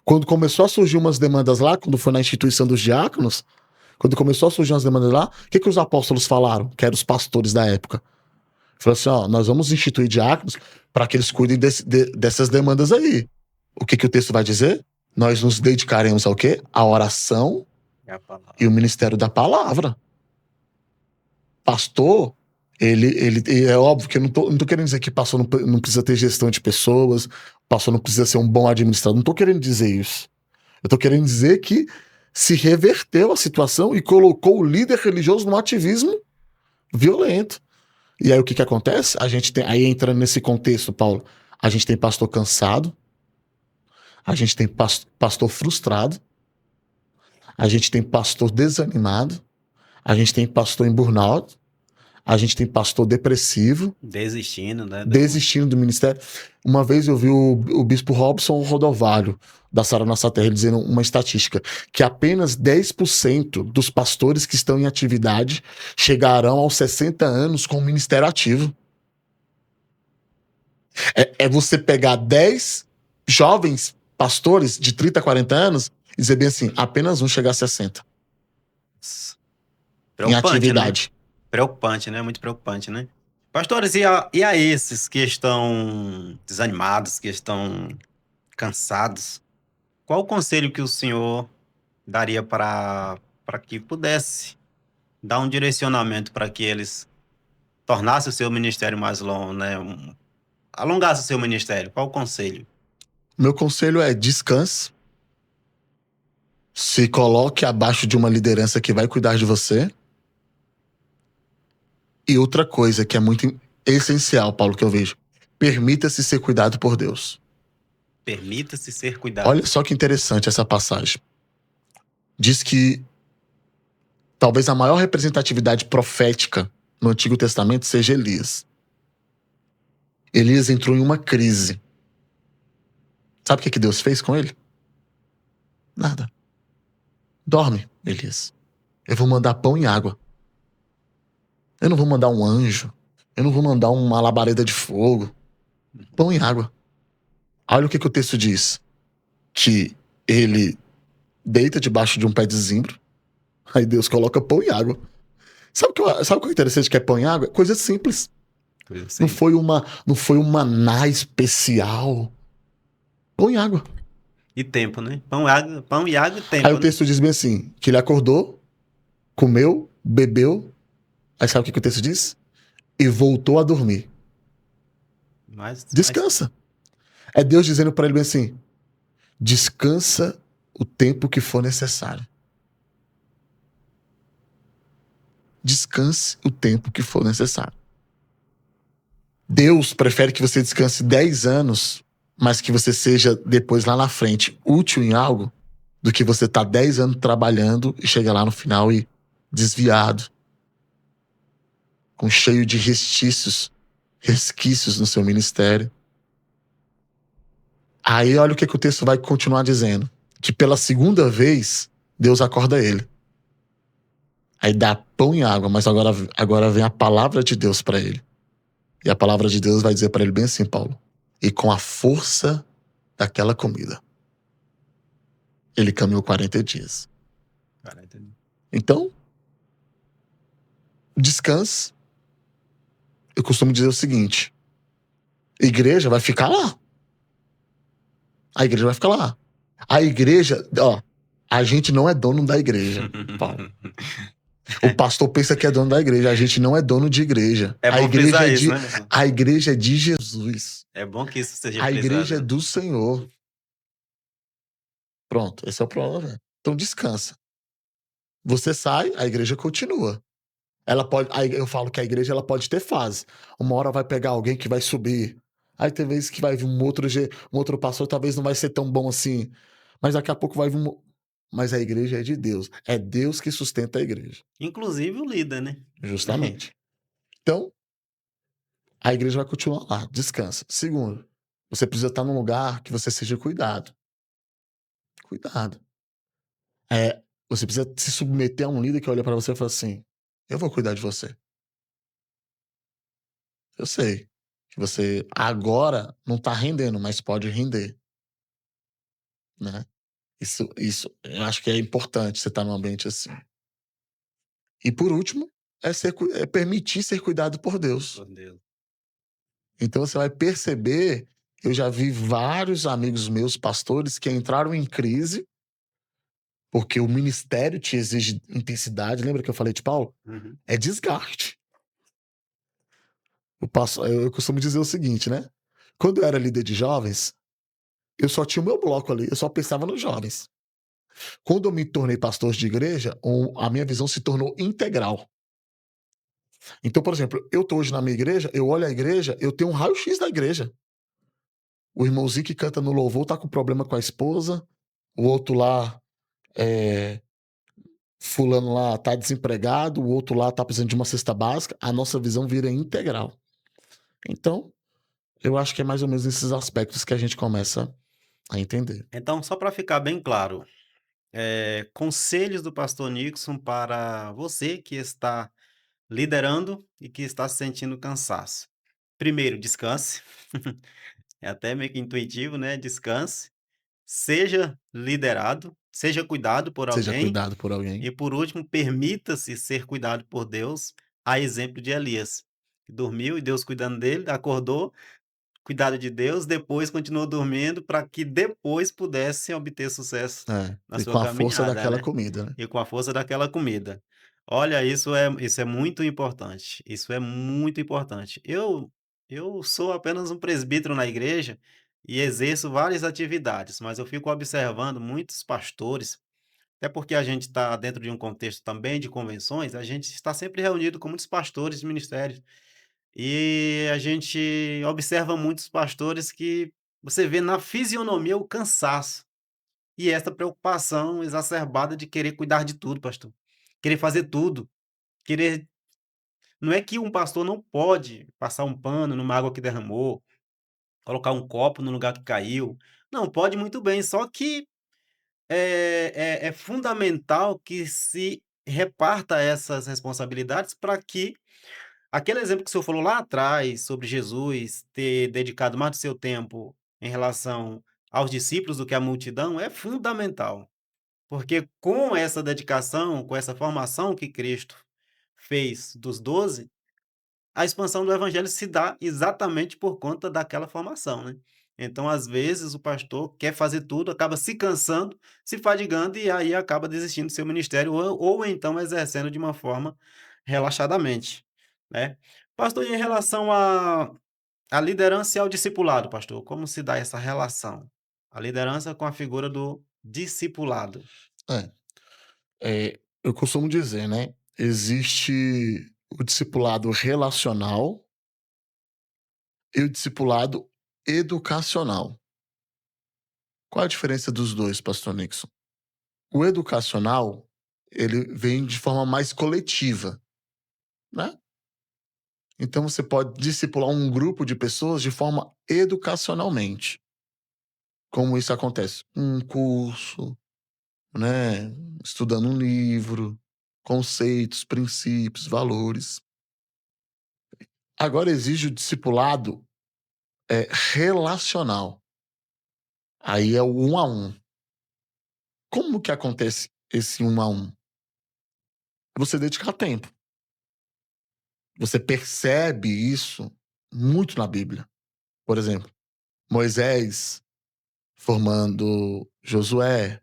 Quando começou a surgir umas demandas lá, quando foi na instituição dos diáconos, quando começou a surgir umas demandas lá, o que os apóstolos falaram? Que eram os pastores da época. Falaram assim, ó, nós vamos instituir diáconos para que eles cuidem dessas demandas aí. O que o texto vai dizer? Nós nos dedicaremos ao quê? À oração e o ministério da palavra. Pastor, ele é óbvio que eu não tô querendo dizer que pastor não precisa ter gestão de pessoas, pastor não precisa ser um bom administrador, não tô querendo dizer isso. Eu tô querendo dizer que se reverteu a situação e colocou o líder religioso num ativismo violento. E aí o que acontece? A gente tem, aí entrando nesse contexto, Paulo, a gente tem pastor cansado, a gente tem pastor frustrado, a gente tem pastor desanimado, a gente tem pastor em burnout, a gente tem pastor depressivo. Desistindo, né? Desistindo do ministério. Uma vez eu vi o bispo Robson Rodovalho, da Sara Nossa Terra, dizendo uma estatística, que apenas 10% dos pastores que estão em atividade chegarão aos 60 anos com o ministério ativo. É você pegar 10 jovens pastores de 30 a 40 anos e dizer bem assim, apenas um chegar a 60. Em atividade. Né? Preocupante, né? Muito preocupante, né? Pastores, e a esses que estão desanimados, que estão cansados, qual o conselho que o senhor daria para que pudesse dar um direcionamento para que eles tornassem o seu ministério mais longo, né? Alongassem o seu ministério? Qual o conselho? Meu conselho é descanse. Se coloque abaixo de uma liderança que vai cuidar de você. E outra coisa que é muito essencial, Paulo, que eu vejo. Permita-se ser cuidado por Deus. Permita-se ser cuidado. Olha só que interessante essa passagem. Diz que talvez a maior representatividade profética no Antigo Testamento seja Elias. Elias entrou em uma crise. Sabe o que Deus fez com ele? Nada. Dorme, Elias. Eu vou mandar pão e água. Eu não vou mandar um anjo. Eu não vou mandar uma labareda de fogo. Pão e água. Olha o que o texto diz. Que ele deita debaixo de um pé de zimbro. Aí Deus coloca pão e água. Sabe o que é interessante que é pão e água? Coisa simples. Não foi um maná especial. Pão e água. E tempo, né? Pão e água e tempo. Aí o texto diz bem assim, que ele acordou, comeu, bebeu. Aí sabe o que o texto diz? E voltou a dormir. Descansa. É Deus dizendo para ele bem assim, descansa o tempo que for necessário. Descanse o tempo que for necessário. Deus prefere que você descanse 10 anos, mas que você seja depois lá na frente útil em algo, do que você tá 10 anos trabalhando e chega lá no final e desviado, com cheio de resquícios no seu ministério. Aí olha o que o texto vai continuar dizendo, que pela segunda vez Deus acorda ele. Aí dá pão e água, mas agora vem a palavra de Deus para ele. E a palavra de Deus vai dizer para ele bem assim, Paulo. E com a força daquela comida, ele caminhou 40 dias. Então, descanse. Eu costumo dizer o seguinte, a igreja vai ficar lá. A igreja vai ficar lá. A igreja, ó, a gente não é dono da igreja, Paulo. O pastor pensa que é dono da igreja. A gente não é dono de igreja. É bom a igreja isso, né? A igreja é de Jesus. É bom que isso seja A igreja né? é do Senhor. Pronto, esse é o problema. Então descansa. Você sai, a igreja continua. Ela pode, aí eu falo que a igreja ela pode ter fase. Uma hora vai pegar alguém que vai subir. Aí tem vezes que vai vir um outro pastor, talvez não vai ser tão bom assim. Mas daqui a pouco vai vir Mas a igreja é de Deus. É Deus que sustenta a igreja. Inclusive o líder, né? Justamente. Então, a igreja vai continuar lá, descansa. Segundo, você precisa estar num lugar que você seja cuidado. Cuidado. Você precisa se submeter a um líder que olha para você e fala assim: eu vou cuidar de você. Eu sei que você agora não tá rendendo, mas pode render, né? Isso eu acho que é importante você estar num ambiente assim. E por último, é permitir ser cuidado por Deus. Por Deus. Então você vai perceber, eu já vi vários amigos meus, pastores, que entraram em crise, porque o ministério te exige intensidade. Lembra que eu falei de Paulo? Uhum. É desgaste. Eu costumo dizer o seguinte, né? Quando eu era líder de jovens, eu só tinha o meu bloco ali, eu só pensava nos jovens. Quando eu me tornei pastor de igreja, a minha visão se tornou integral. Então, por exemplo, eu tô hoje na minha igreja, eu olho a igreja, eu tenho um raio-x da igreja. O irmãozinho que canta no louvor tá com problema com a esposa, o outro lá, fulano lá tá desempregado, o outro lá tá precisando de uma cesta básica, a nossa visão vira integral. Então, eu acho que é mais ou menos esses aspectos que a gente começa a entender. Então, só para ficar bem claro, conselhos do pastor Nixon para você que está liderando e que está se sentindo cansaço. Primeiro, descanse. É até meio que intuitivo, né? Descanse. Seja liderado, seja cuidado por Seja alguém. cuidado por alguém. E por último, permita-se ser cuidado por Deus, a exemplo de Elias, que dormiu e Deus cuidando dele, acordou, cuidado de Deus, depois continuou dormindo para que depois pudesse obter sucesso na E sua com a força caminhada, daquela né? comida, né? E com a força daquela comida. Olha, isso é muito importante. Isso é muito importante. Eu sou apenas um presbítero na igreja e exerço várias atividades, mas eu fico observando muitos pastores, até porque a gente está dentro de um contexto também de convenções, a gente está sempre reunido com muitos pastores de ministérios. E a gente observa muitos pastores que você vê na fisionomia o cansaço. E essa preocupação exacerbada de querer cuidar de tudo, pastor. Querer fazer tudo. Querer Não é que um pastor não pode passar um pano numa água que derramou, colocar um copo no lugar que caiu. Não, pode muito bem, só que é fundamental que se reparta essas responsabilidades para que aquele exemplo que o senhor falou lá atrás sobre Jesus ter dedicado mais do seu tempo em relação aos discípulos do que à multidão é fundamental. Porque com essa dedicação, com essa formação que Cristo fez dos 12, a expansão do evangelho se dá exatamente por conta daquela formação, né. Então, às vezes, o pastor quer fazer tudo, acaba se cansando, se fadigando e aí acaba desistindo do seu ministério ou então exercendo de uma forma relaxadamente, né. Pastor, e em relação à liderança e ao discipulado, pastor, como se dá essa relação? A liderança com a figura do discipulado. É. Eu costumo dizer, né? Existe o discipulado relacional e o discipulado educacional. Qual a diferença dos dois, pastor Nixon? O educacional, ele vem de forma mais coletiva, né? Então você pode discipular um grupo de pessoas de forma educacionalmente. Como isso acontece? Um curso, né? Estudando um livro, conceitos, princípios, valores. Agora exige o discipulado relacional. Aí é o um a um. Como que acontece esse um a um? Você dedicar tempo. Você percebe isso muito na Bíblia. Por exemplo, Moisés formando Josué.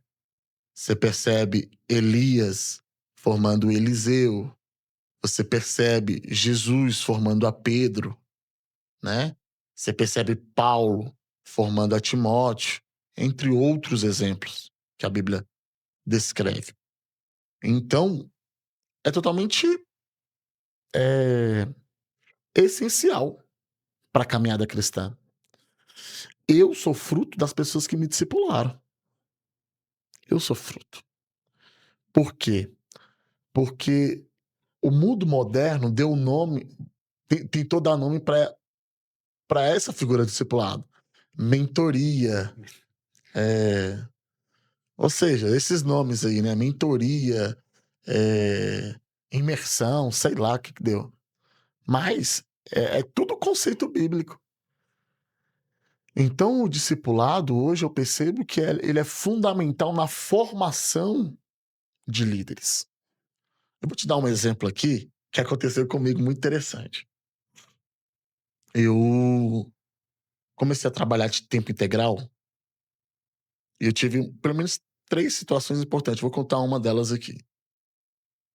Você percebe Elias formando Eliseu. Você percebe Jesus formando a Pedro, né? Você percebe Paulo formando a Timóteo, entre outros exemplos que a Bíblia descreve. Então, é totalmente essencial para a caminhada cristã. Eu sou fruto das pessoas que me discipularam. Eu sou fruto. Por quê? Porque o mundo moderno deu nome, tentou dar nome para essa figura de discipulado. Mentoria, ou seja, esses nomes aí, né? Mentoria, imersão, sei lá o que deu. Mas é tudo conceito bíblico. Então, o discipulado, hoje eu percebo que ele é fundamental na formação de líderes. Eu vou te dar um exemplo aqui que aconteceu comigo muito interessante. Eu comecei a trabalhar de tempo integral e eu tive pelo menos 3 situações importantes. Vou contar uma delas aqui.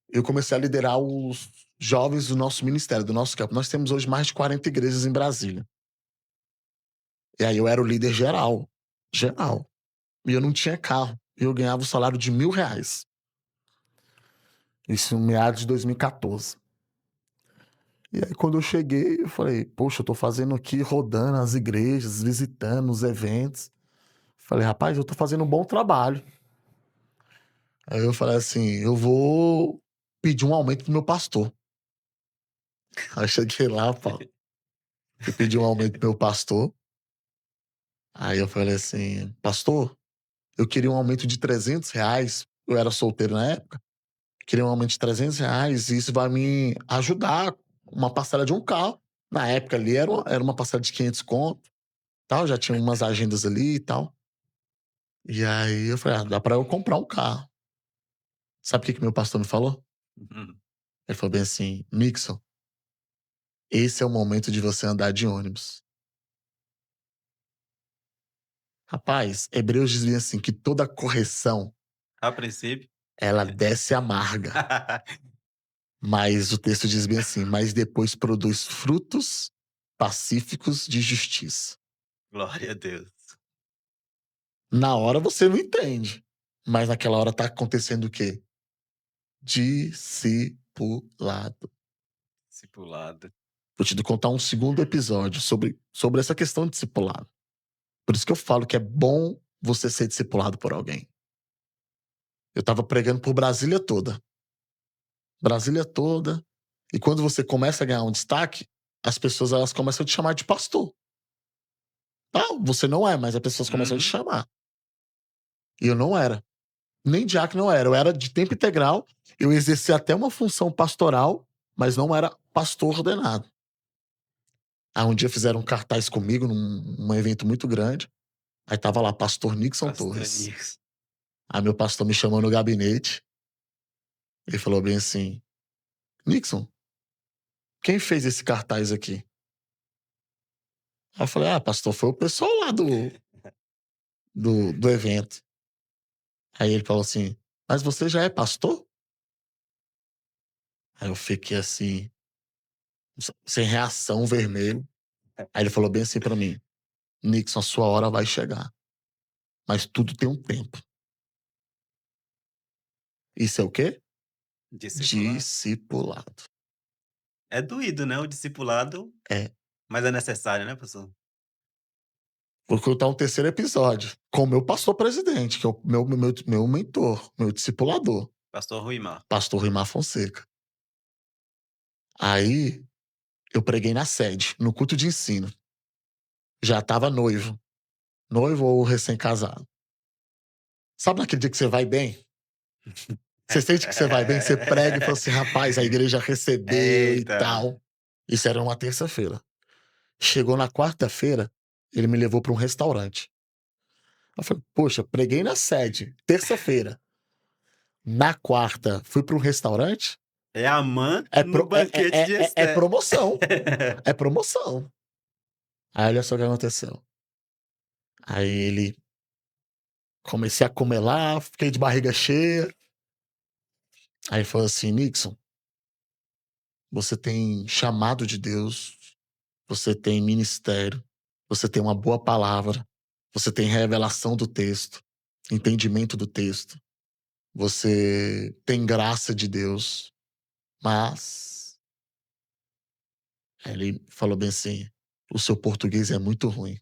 Eu comecei a liderar os jovens do nosso ministério, do nosso campo. Nós temos hoje mais de 40 igrejas em Brasília. E aí eu era o líder geral. Geral. E eu não tinha carro. E eu ganhava o salário de R$ 1.000. Isso em meados de 2014. E aí, quando eu cheguei, eu falei, poxa, eu tô fazendo aqui, rodando as igrejas, visitando os eventos. Falei, rapaz, eu tô fazendo um bom trabalho. Aí eu falei assim, eu vou pedir um aumento pro meu pastor. Aí eu cheguei lá, Paulo, fui pedir um aumento pro meu pastor. Aí eu falei assim, pastor, eu queria um aumento de R$ 300. Eu era solteiro na época. Queria um aumento de R$ 300 e isso vai me ajudar uma parcela de um carro. Na época ali era uma parcela de 500 conto, tal, já tinha umas agendas ali e tal. E aí eu falei, dá pra eu comprar um carro. Sabe o que meu pastor me falou? Uhum. Ele falou bem assim, Nixon, esse é o momento de você andar de ônibus. Rapaz, Hebreus diz bem assim, que toda correção, A princípio. ela desce amarga. Mas o texto diz bem assim, mas depois produz frutos pacíficos de justiça. Glória a Deus. Na hora você não entende, mas naquela hora tá acontecendo o quê? Discipulado. Discipulado. Vou te contar um segundo episódio sobre essa questão de discipulado. Por isso que eu falo que é bom você ser discipulado por alguém. Eu tava pregando por Brasília toda. Brasília toda. E quando você começa a ganhar um destaque, as pessoas elas começam a te chamar de pastor. Não, você não é, mas as pessoas começam a te Uhum. chamar. E eu não era. Nem diácono não era. Eu era de tempo integral. Eu exercia até uma função pastoral, mas não era pastor ordenado. Aí um dia fizeram um cartaz comigo num evento muito grande. Aí tava lá, pastor Nixon Pastor Torres. Nix. Aí meu pastor me chamou no gabinete. Ele falou bem assim, Nixon, quem fez esse cartaz aqui? Aí eu falei, pastor, foi o pessoal lá do evento. Aí ele falou assim, mas você já é pastor? Aí eu fiquei assim, sem reação, vermelho. Aí ele falou bem assim pra mim, Nixon, a sua hora vai chegar. Mas tudo tem um tempo. Isso é o quê? Discipulado. Discipulado. É doído, né, o discipulado, É. mas é necessário, né, pastor? Vou contar um terceiro episódio com o meu pastor presidente, que é o meu mentor, meu discipulador, Pastor Ruimar. pastor Rimar Fonseca. Aí eu preguei na sede, no culto de ensino. Já tava noivo. Noivo ou recém-casado. Sabe naquele dia que você vai bem? Você sente que você vai bem, você prega e fala assim, rapaz, a igreja recebeu e Eita. tal. Isso era uma terça-feira. Chegou na quarta-feira, ele me levou para um restaurante. Eu falei, poxa, preguei na sede, terça-feira. Na quarta, fui para um restaurante. É a mãe É, no banquete de é Esté. promoção. É promoção. Aí olha só o que aconteceu. Aí ele. Comecei a comer lá, fiquei de barriga cheia. Aí ele falou assim: Nixon, você tem chamado de Deus, você tem ministério, você tem uma boa palavra, você tem revelação do texto, entendimento do texto. você tem graça de Deus, mas ele falou bem assim: o seu português é muito ruim.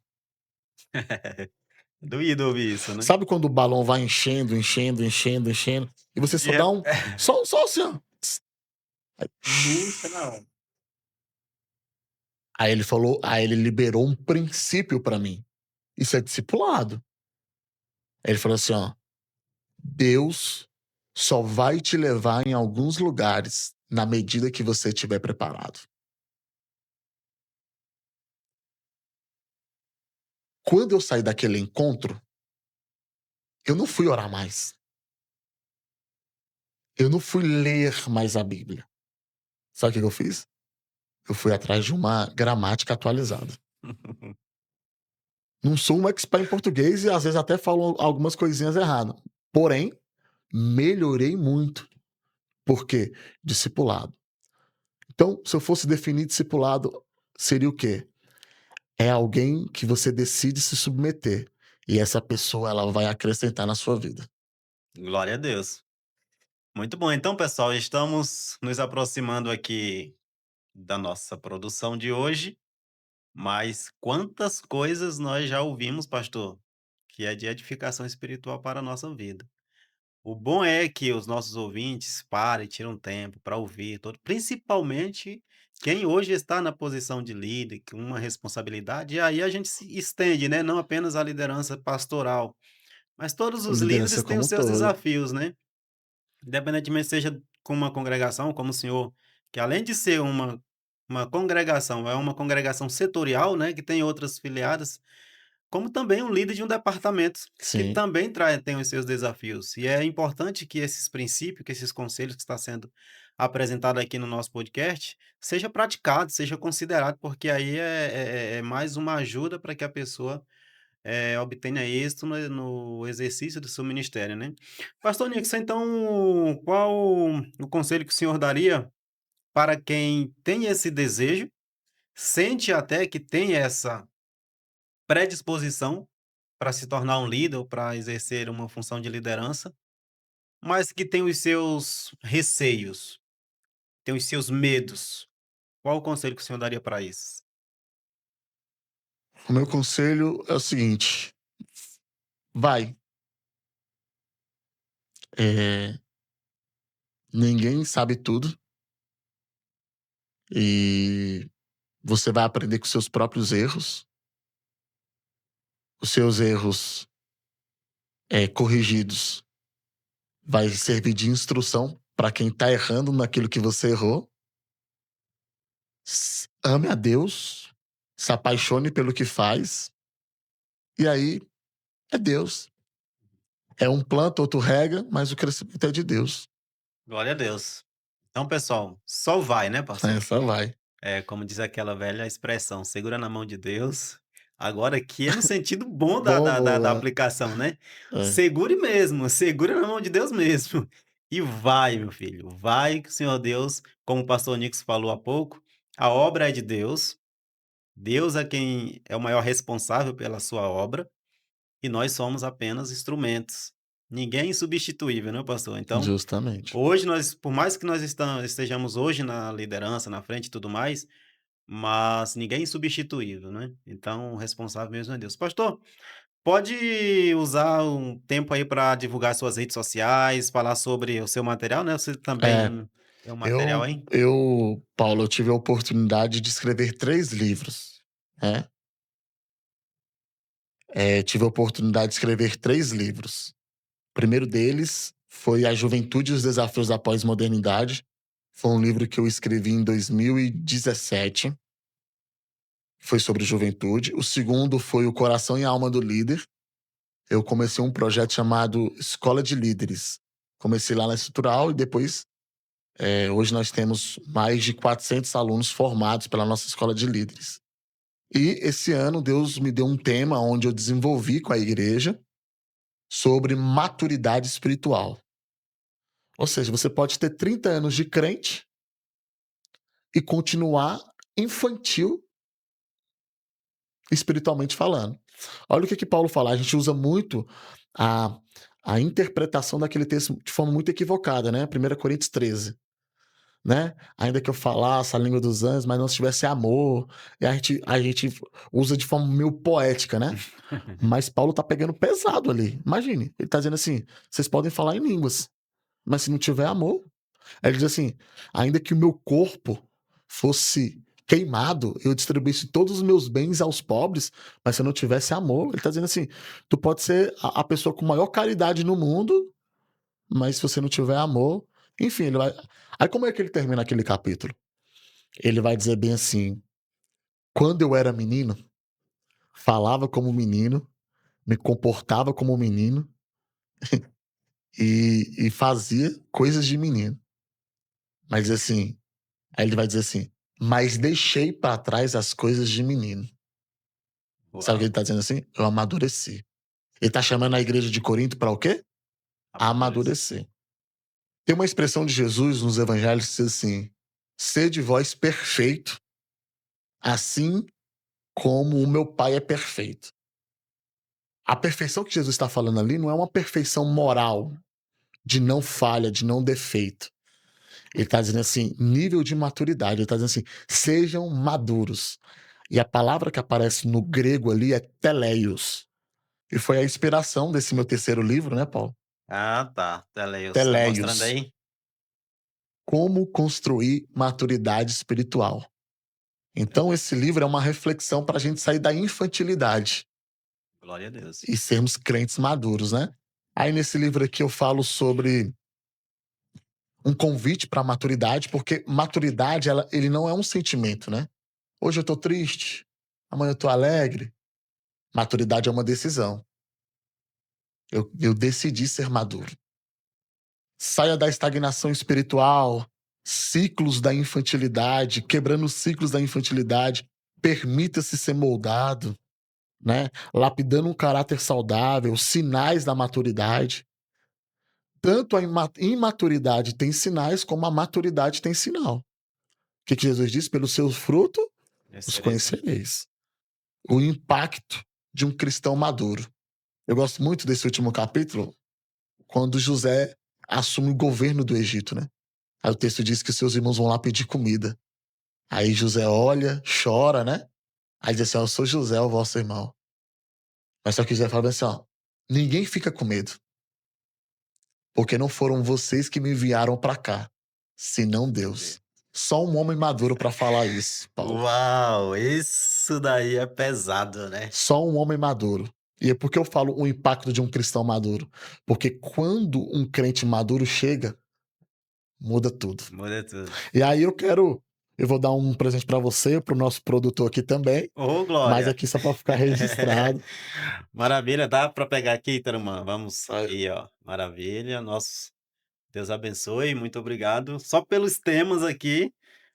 Doído ouvir isso, né? Sabe quando o balão vai enchendo, enchendo, enchendo, enchendo, e você De só dá um. Só assim, ó. Aí, Murcha na hora. aí ele liberou um princípio pra mim. Isso é discipulado. Aí ele falou assim, ó, Deus só vai te levar em alguns lugares na medida que você estiver preparado. Quando eu saí daquele encontro, eu não fui orar mais. Eu não fui ler mais a Bíblia. Sabe o que eu fiz? Eu fui atrás de uma gramática atualizada. Não sou um expert em português e às vezes até falo algumas coisinhas erradas. Porém, melhorei muito. Por quê? Discipulado. Então, se eu fosse definir discipulado, seria o quê? É alguém que você decide se submeter. E essa pessoa ela vai acrescentar na sua vida. Glória a Deus. Muito bom. Então, pessoal, estamos nos aproximando aqui da nossa produção de hoje, mas quantas coisas nós já ouvimos, pastor, que é de edificação espiritual para a nossa vida. O bom é que os nossos ouvintes parem, tiram um tempo para ouvir, todo, principalmente quem hoje está na posição de líder, com uma responsabilidade, e aí a gente se estende, né? Não apenas a liderança pastoral, mas todos os Liderança líderes têm como os um seus todo. desafios, né? Independentemente seja com uma congregação, como o senhor, que além de ser uma congregação, é uma congregação setorial, né? Que tem outras filiadas, como também um líder de um departamento, que Sim, também tem os seus desafios. E é importante que esses princípios, que esses conselhos que está sendo apresentado aqui no nosso podcast, seja praticado, seja considerado, porque aí é mais uma ajuda para que a pessoa obtenha êxito no exercício do seu ministério, né? Pastor Nixon, então, qual o conselho que o senhor daria para quem tem esse desejo, sente até que tem essa predisposição para se tornar um líder ou para exercer uma função de liderança, mas que tem os seus receios, tem os seus medos. Qual o conselho que o senhor daria para isso? o meu conselho é o seguinte: vai. É, ninguém sabe tudo e você vai aprender com seus próprios erros. Os seus erros corrigidos vai servir de instrução para quem está errando naquilo que você errou. Ame a Deus, se apaixone pelo que faz, e aí é Deus. É um planta, outro rega, mas o crescimento é de Deus. Glória a Deus. Então, pessoal, só vai, né, É, pastor? só vai. É, como diz aquela velha expressão, segura na mão de Deus. Agora aqui é no sentido bom da, Bom, da, da, da boa. aplicação, né? É, Segure mesmo, segura na mão de Deus mesmo. E vai, meu filho, vai que o Senhor Deus, como o pastor Nix falou há pouco, a obra é de Deus, Deus é quem é o maior responsável pela sua obra, e nós somos apenas instrumentos. Ninguém é insubstituível, né, pastor? Então, justamente. hoje nós, por mais que nós estejamos hoje na liderança, na frente e tudo mais, mas ninguém é insubstituível, né? Então, o responsável mesmo é Deus. Pastor, pode usar um tempo aí para divulgar suas redes sociais, falar sobre o seu material, né? Você É, também tem um material aí? Paulo, eu tive a oportunidade de escrever 3 livros, né? Tive a oportunidade de escrever 3 livros. O primeiro deles foi A Juventude e os Desafios da Pós-Modernidade. Foi um livro que eu escrevi em 2017. Foi sobre juventude. O segundo foi O Coração e a Alma do Líder. Eu comecei um projeto chamado Escola de Líderes. Comecei lá na Estrutural e depois, hoje nós temos mais de 400 alunos formados pela nossa Escola de Líderes. E esse ano Deus me deu um tema onde eu desenvolvi com a igreja sobre maturidade espiritual. Ou seja, você pode ter 30 anos de crente e continuar infantil espiritualmente falando. Olha o que Paulo fala, a gente usa muito a, a interpretação daquele texto de forma muito equivocada, né? 1 Coríntios 13. Né? Ainda que eu falasse a língua dos anjos, mas não tivesse amor. E a gente usa de forma meio poética, né? Mas Paulo tá pegando pesado ali. Imagine, ele tá dizendo assim: vocês podem falar em línguas, mas se não tiver amor. Aí ele diz assim: ainda que o meu corpo fosse queimado, eu distribuísse todos os meus bens aos pobres, mas se eu não tivesse amor, ele tá dizendo assim: tu pode ser a pessoa com maior caridade no mundo, mas se você não tiver amor, enfim, ele vai. Aí como é que ele termina aquele capítulo? Ele vai dizer bem assim: quando eu era menino, falava como menino, me comportava como menino e fazia coisas de menino. Mas assim, aí ele vai dizer assim: mas deixei para trás as coisas de menino. Sabe o que Uau, ele tá dizendo assim? Eu amadureci. Ele tá chamando a igreja de Corinto para o quê? amadurecer. Amadurecer. Tem uma expressão de Jesus nos evangelhos que diz assim: sede vós perfeito, assim como o meu Pai é perfeito. A perfeição que Jesus está falando ali não é uma perfeição moral, de não falha, de não defeito. Ele está dizendo assim, nível de maturidade. Ele está dizendo assim, sejam maduros. E a palavra que aparece no grego ali é teleios. E foi a inspiração desse meu terceiro livro, né, Paulo? Ah, tá. Teleios, tá mostrando Teleios. aí? Como construir maturidade espiritual. Então, esse livro é uma reflexão para a gente sair da infantilidade Glória a Deus. e sermos crentes maduros, né? Aí, nesse livro aqui, eu falo sobre um convite para a maturidade, porque maturidade, ele não é um sentimento, né? Hoje eu tô triste, amanhã eu tô alegre. Maturidade é uma decisão. Eu decidi ser maduro. Saia da estagnação espiritual, ciclos da infantilidade, quebrando os ciclos da infantilidade. Permita-se ser moldado, né? Lapidando um caráter saudável, sinais da maturidade. Tanto a imaturidade tem sinais, como a maturidade tem sinal. O que Jesus diz? Pelo seu fruto os Excelência. conhecereis. O impacto de um cristão maduro. Eu gosto muito desse último capítulo, quando José assume o governo do Egito, né? Aí o texto diz que seus irmãos vão lá pedir comida. Aí José olha, chora, né? Aí diz assim: ó, eu sou José, o vosso irmão. Mas só que José fala assim: ó, ninguém fica com medo, porque não foram vocês que me enviaram para cá, senão Deus. Só um homem maduro para falar isso, Paulo. Uau, isso daí é pesado, né? Só um homem maduro. E é porque eu falo o impacto de um cristão maduro. Porque quando um crente maduro chega, muda tudo. Muda tudo. E aí eu vou dar um presente para você, para o nosso produtor aqui também, Ô, mas glória! aqui só para ficar registrado. Maravilha, dá para pegar aqui, Tarumã? Vamos Aí, aí, ó. Maravilha, nosso Deus abençoe, muito obrigado. Só pelos temas aqui,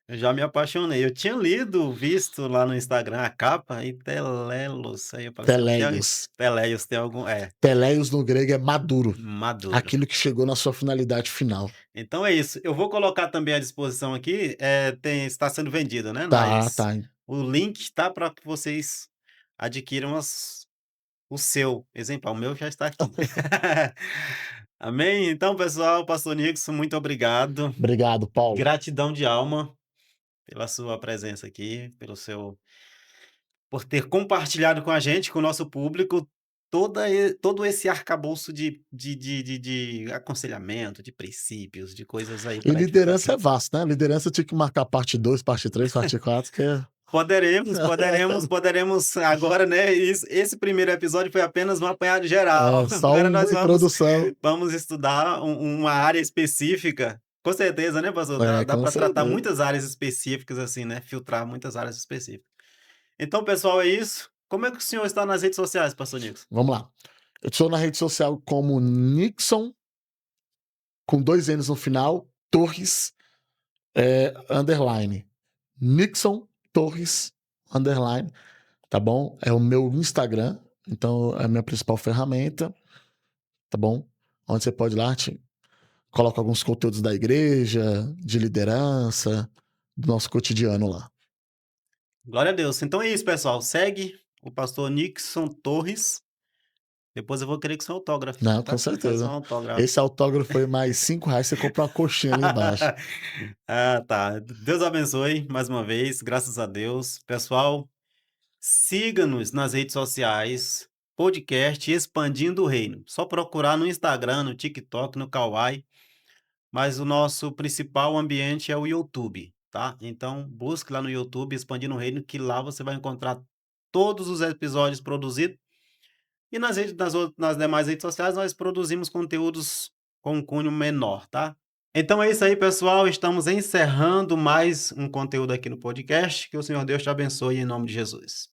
eu já me apaixonei. Eu tinha lido, visto lá no Instagram a capa e Telelos, aí apareceu Teleios. Teleios, tem algum Teleios no grego é maduro. maduro. Aquilo que chegou na sua finalidade final. Então é isso. Eu vou colocar também à disposição aqui, está sendo vendido, né, Tá, mas tá. o link tá para que vocês adquiram o seu exemplar. O meu já está aqui. Amém? Então, pessoal, pastor Nixon, muito obrigado. Obrigado, Paulo. Gratidão de alma pela sua presença aqui, por ter compartilhado com a gente, com o nosso público, todo esse arcabouço de aconselhamento, de princípios, de coisas aí E para liderança edificação. é vasto, né? Liderança tinha que marcar parte 2, parte 3, parte 4, que é. Poderemos agora, né, esse primeiro episódio foi apenas um apanhado geral. É só Agora uma nós vamos introdução. vamos estudar uma área específica. Com certeza, né, pastor? Dá É, dá com pra tratar certeza. muitas áreas específicas, assim, né, filtrar muitas áreas específicas. Então, pessoal, é isso. Como é que o senhor está nas redes sociais, pastor Nilson? Vamos lá. Eu estou na rede social como Nixon, com 2 N's no final, Torres, underline. Nixon Torres, underline. Tá bom? É o meu Instagram. Então, é a minha principal ferramenta. Tá bom? Onde você pode ir lá, coloca alguns conteúdos da igreja, de liderança, do nosso cotidiano lá. Glória a Deus. Então é isso, pessoal. Segue o pastor Nixon Torres Depois eu vou querer que seu autógrafo, Não, com tá? Quero só um certeza. autógrafo. Esse autógrafo foi mais R$ 5, você compra uma coxinha ali embaixo. Ah, tá. Deus abençoe mais uma vez, graças a Deus. Pessoal, siga-nos nas redes sociais, podcast Expandindo o Reino. Só procurar no Instagram, no TikTok, no Kawaii, mas o nosso principal ambiente é o YouTube, tá? Então, busque lá no YouTube Expandindo o Reino, que lá você vai encontrar todos os episódios produzidos. E nas demais redes sociais nós produzimos conteúdos com um cunho menor, tá? Então é isso aí, pessoal. Estamos encerrando mais um conteúdo aqui no podcast. Que o Senhor Deus te abençoe em nome de Jesus.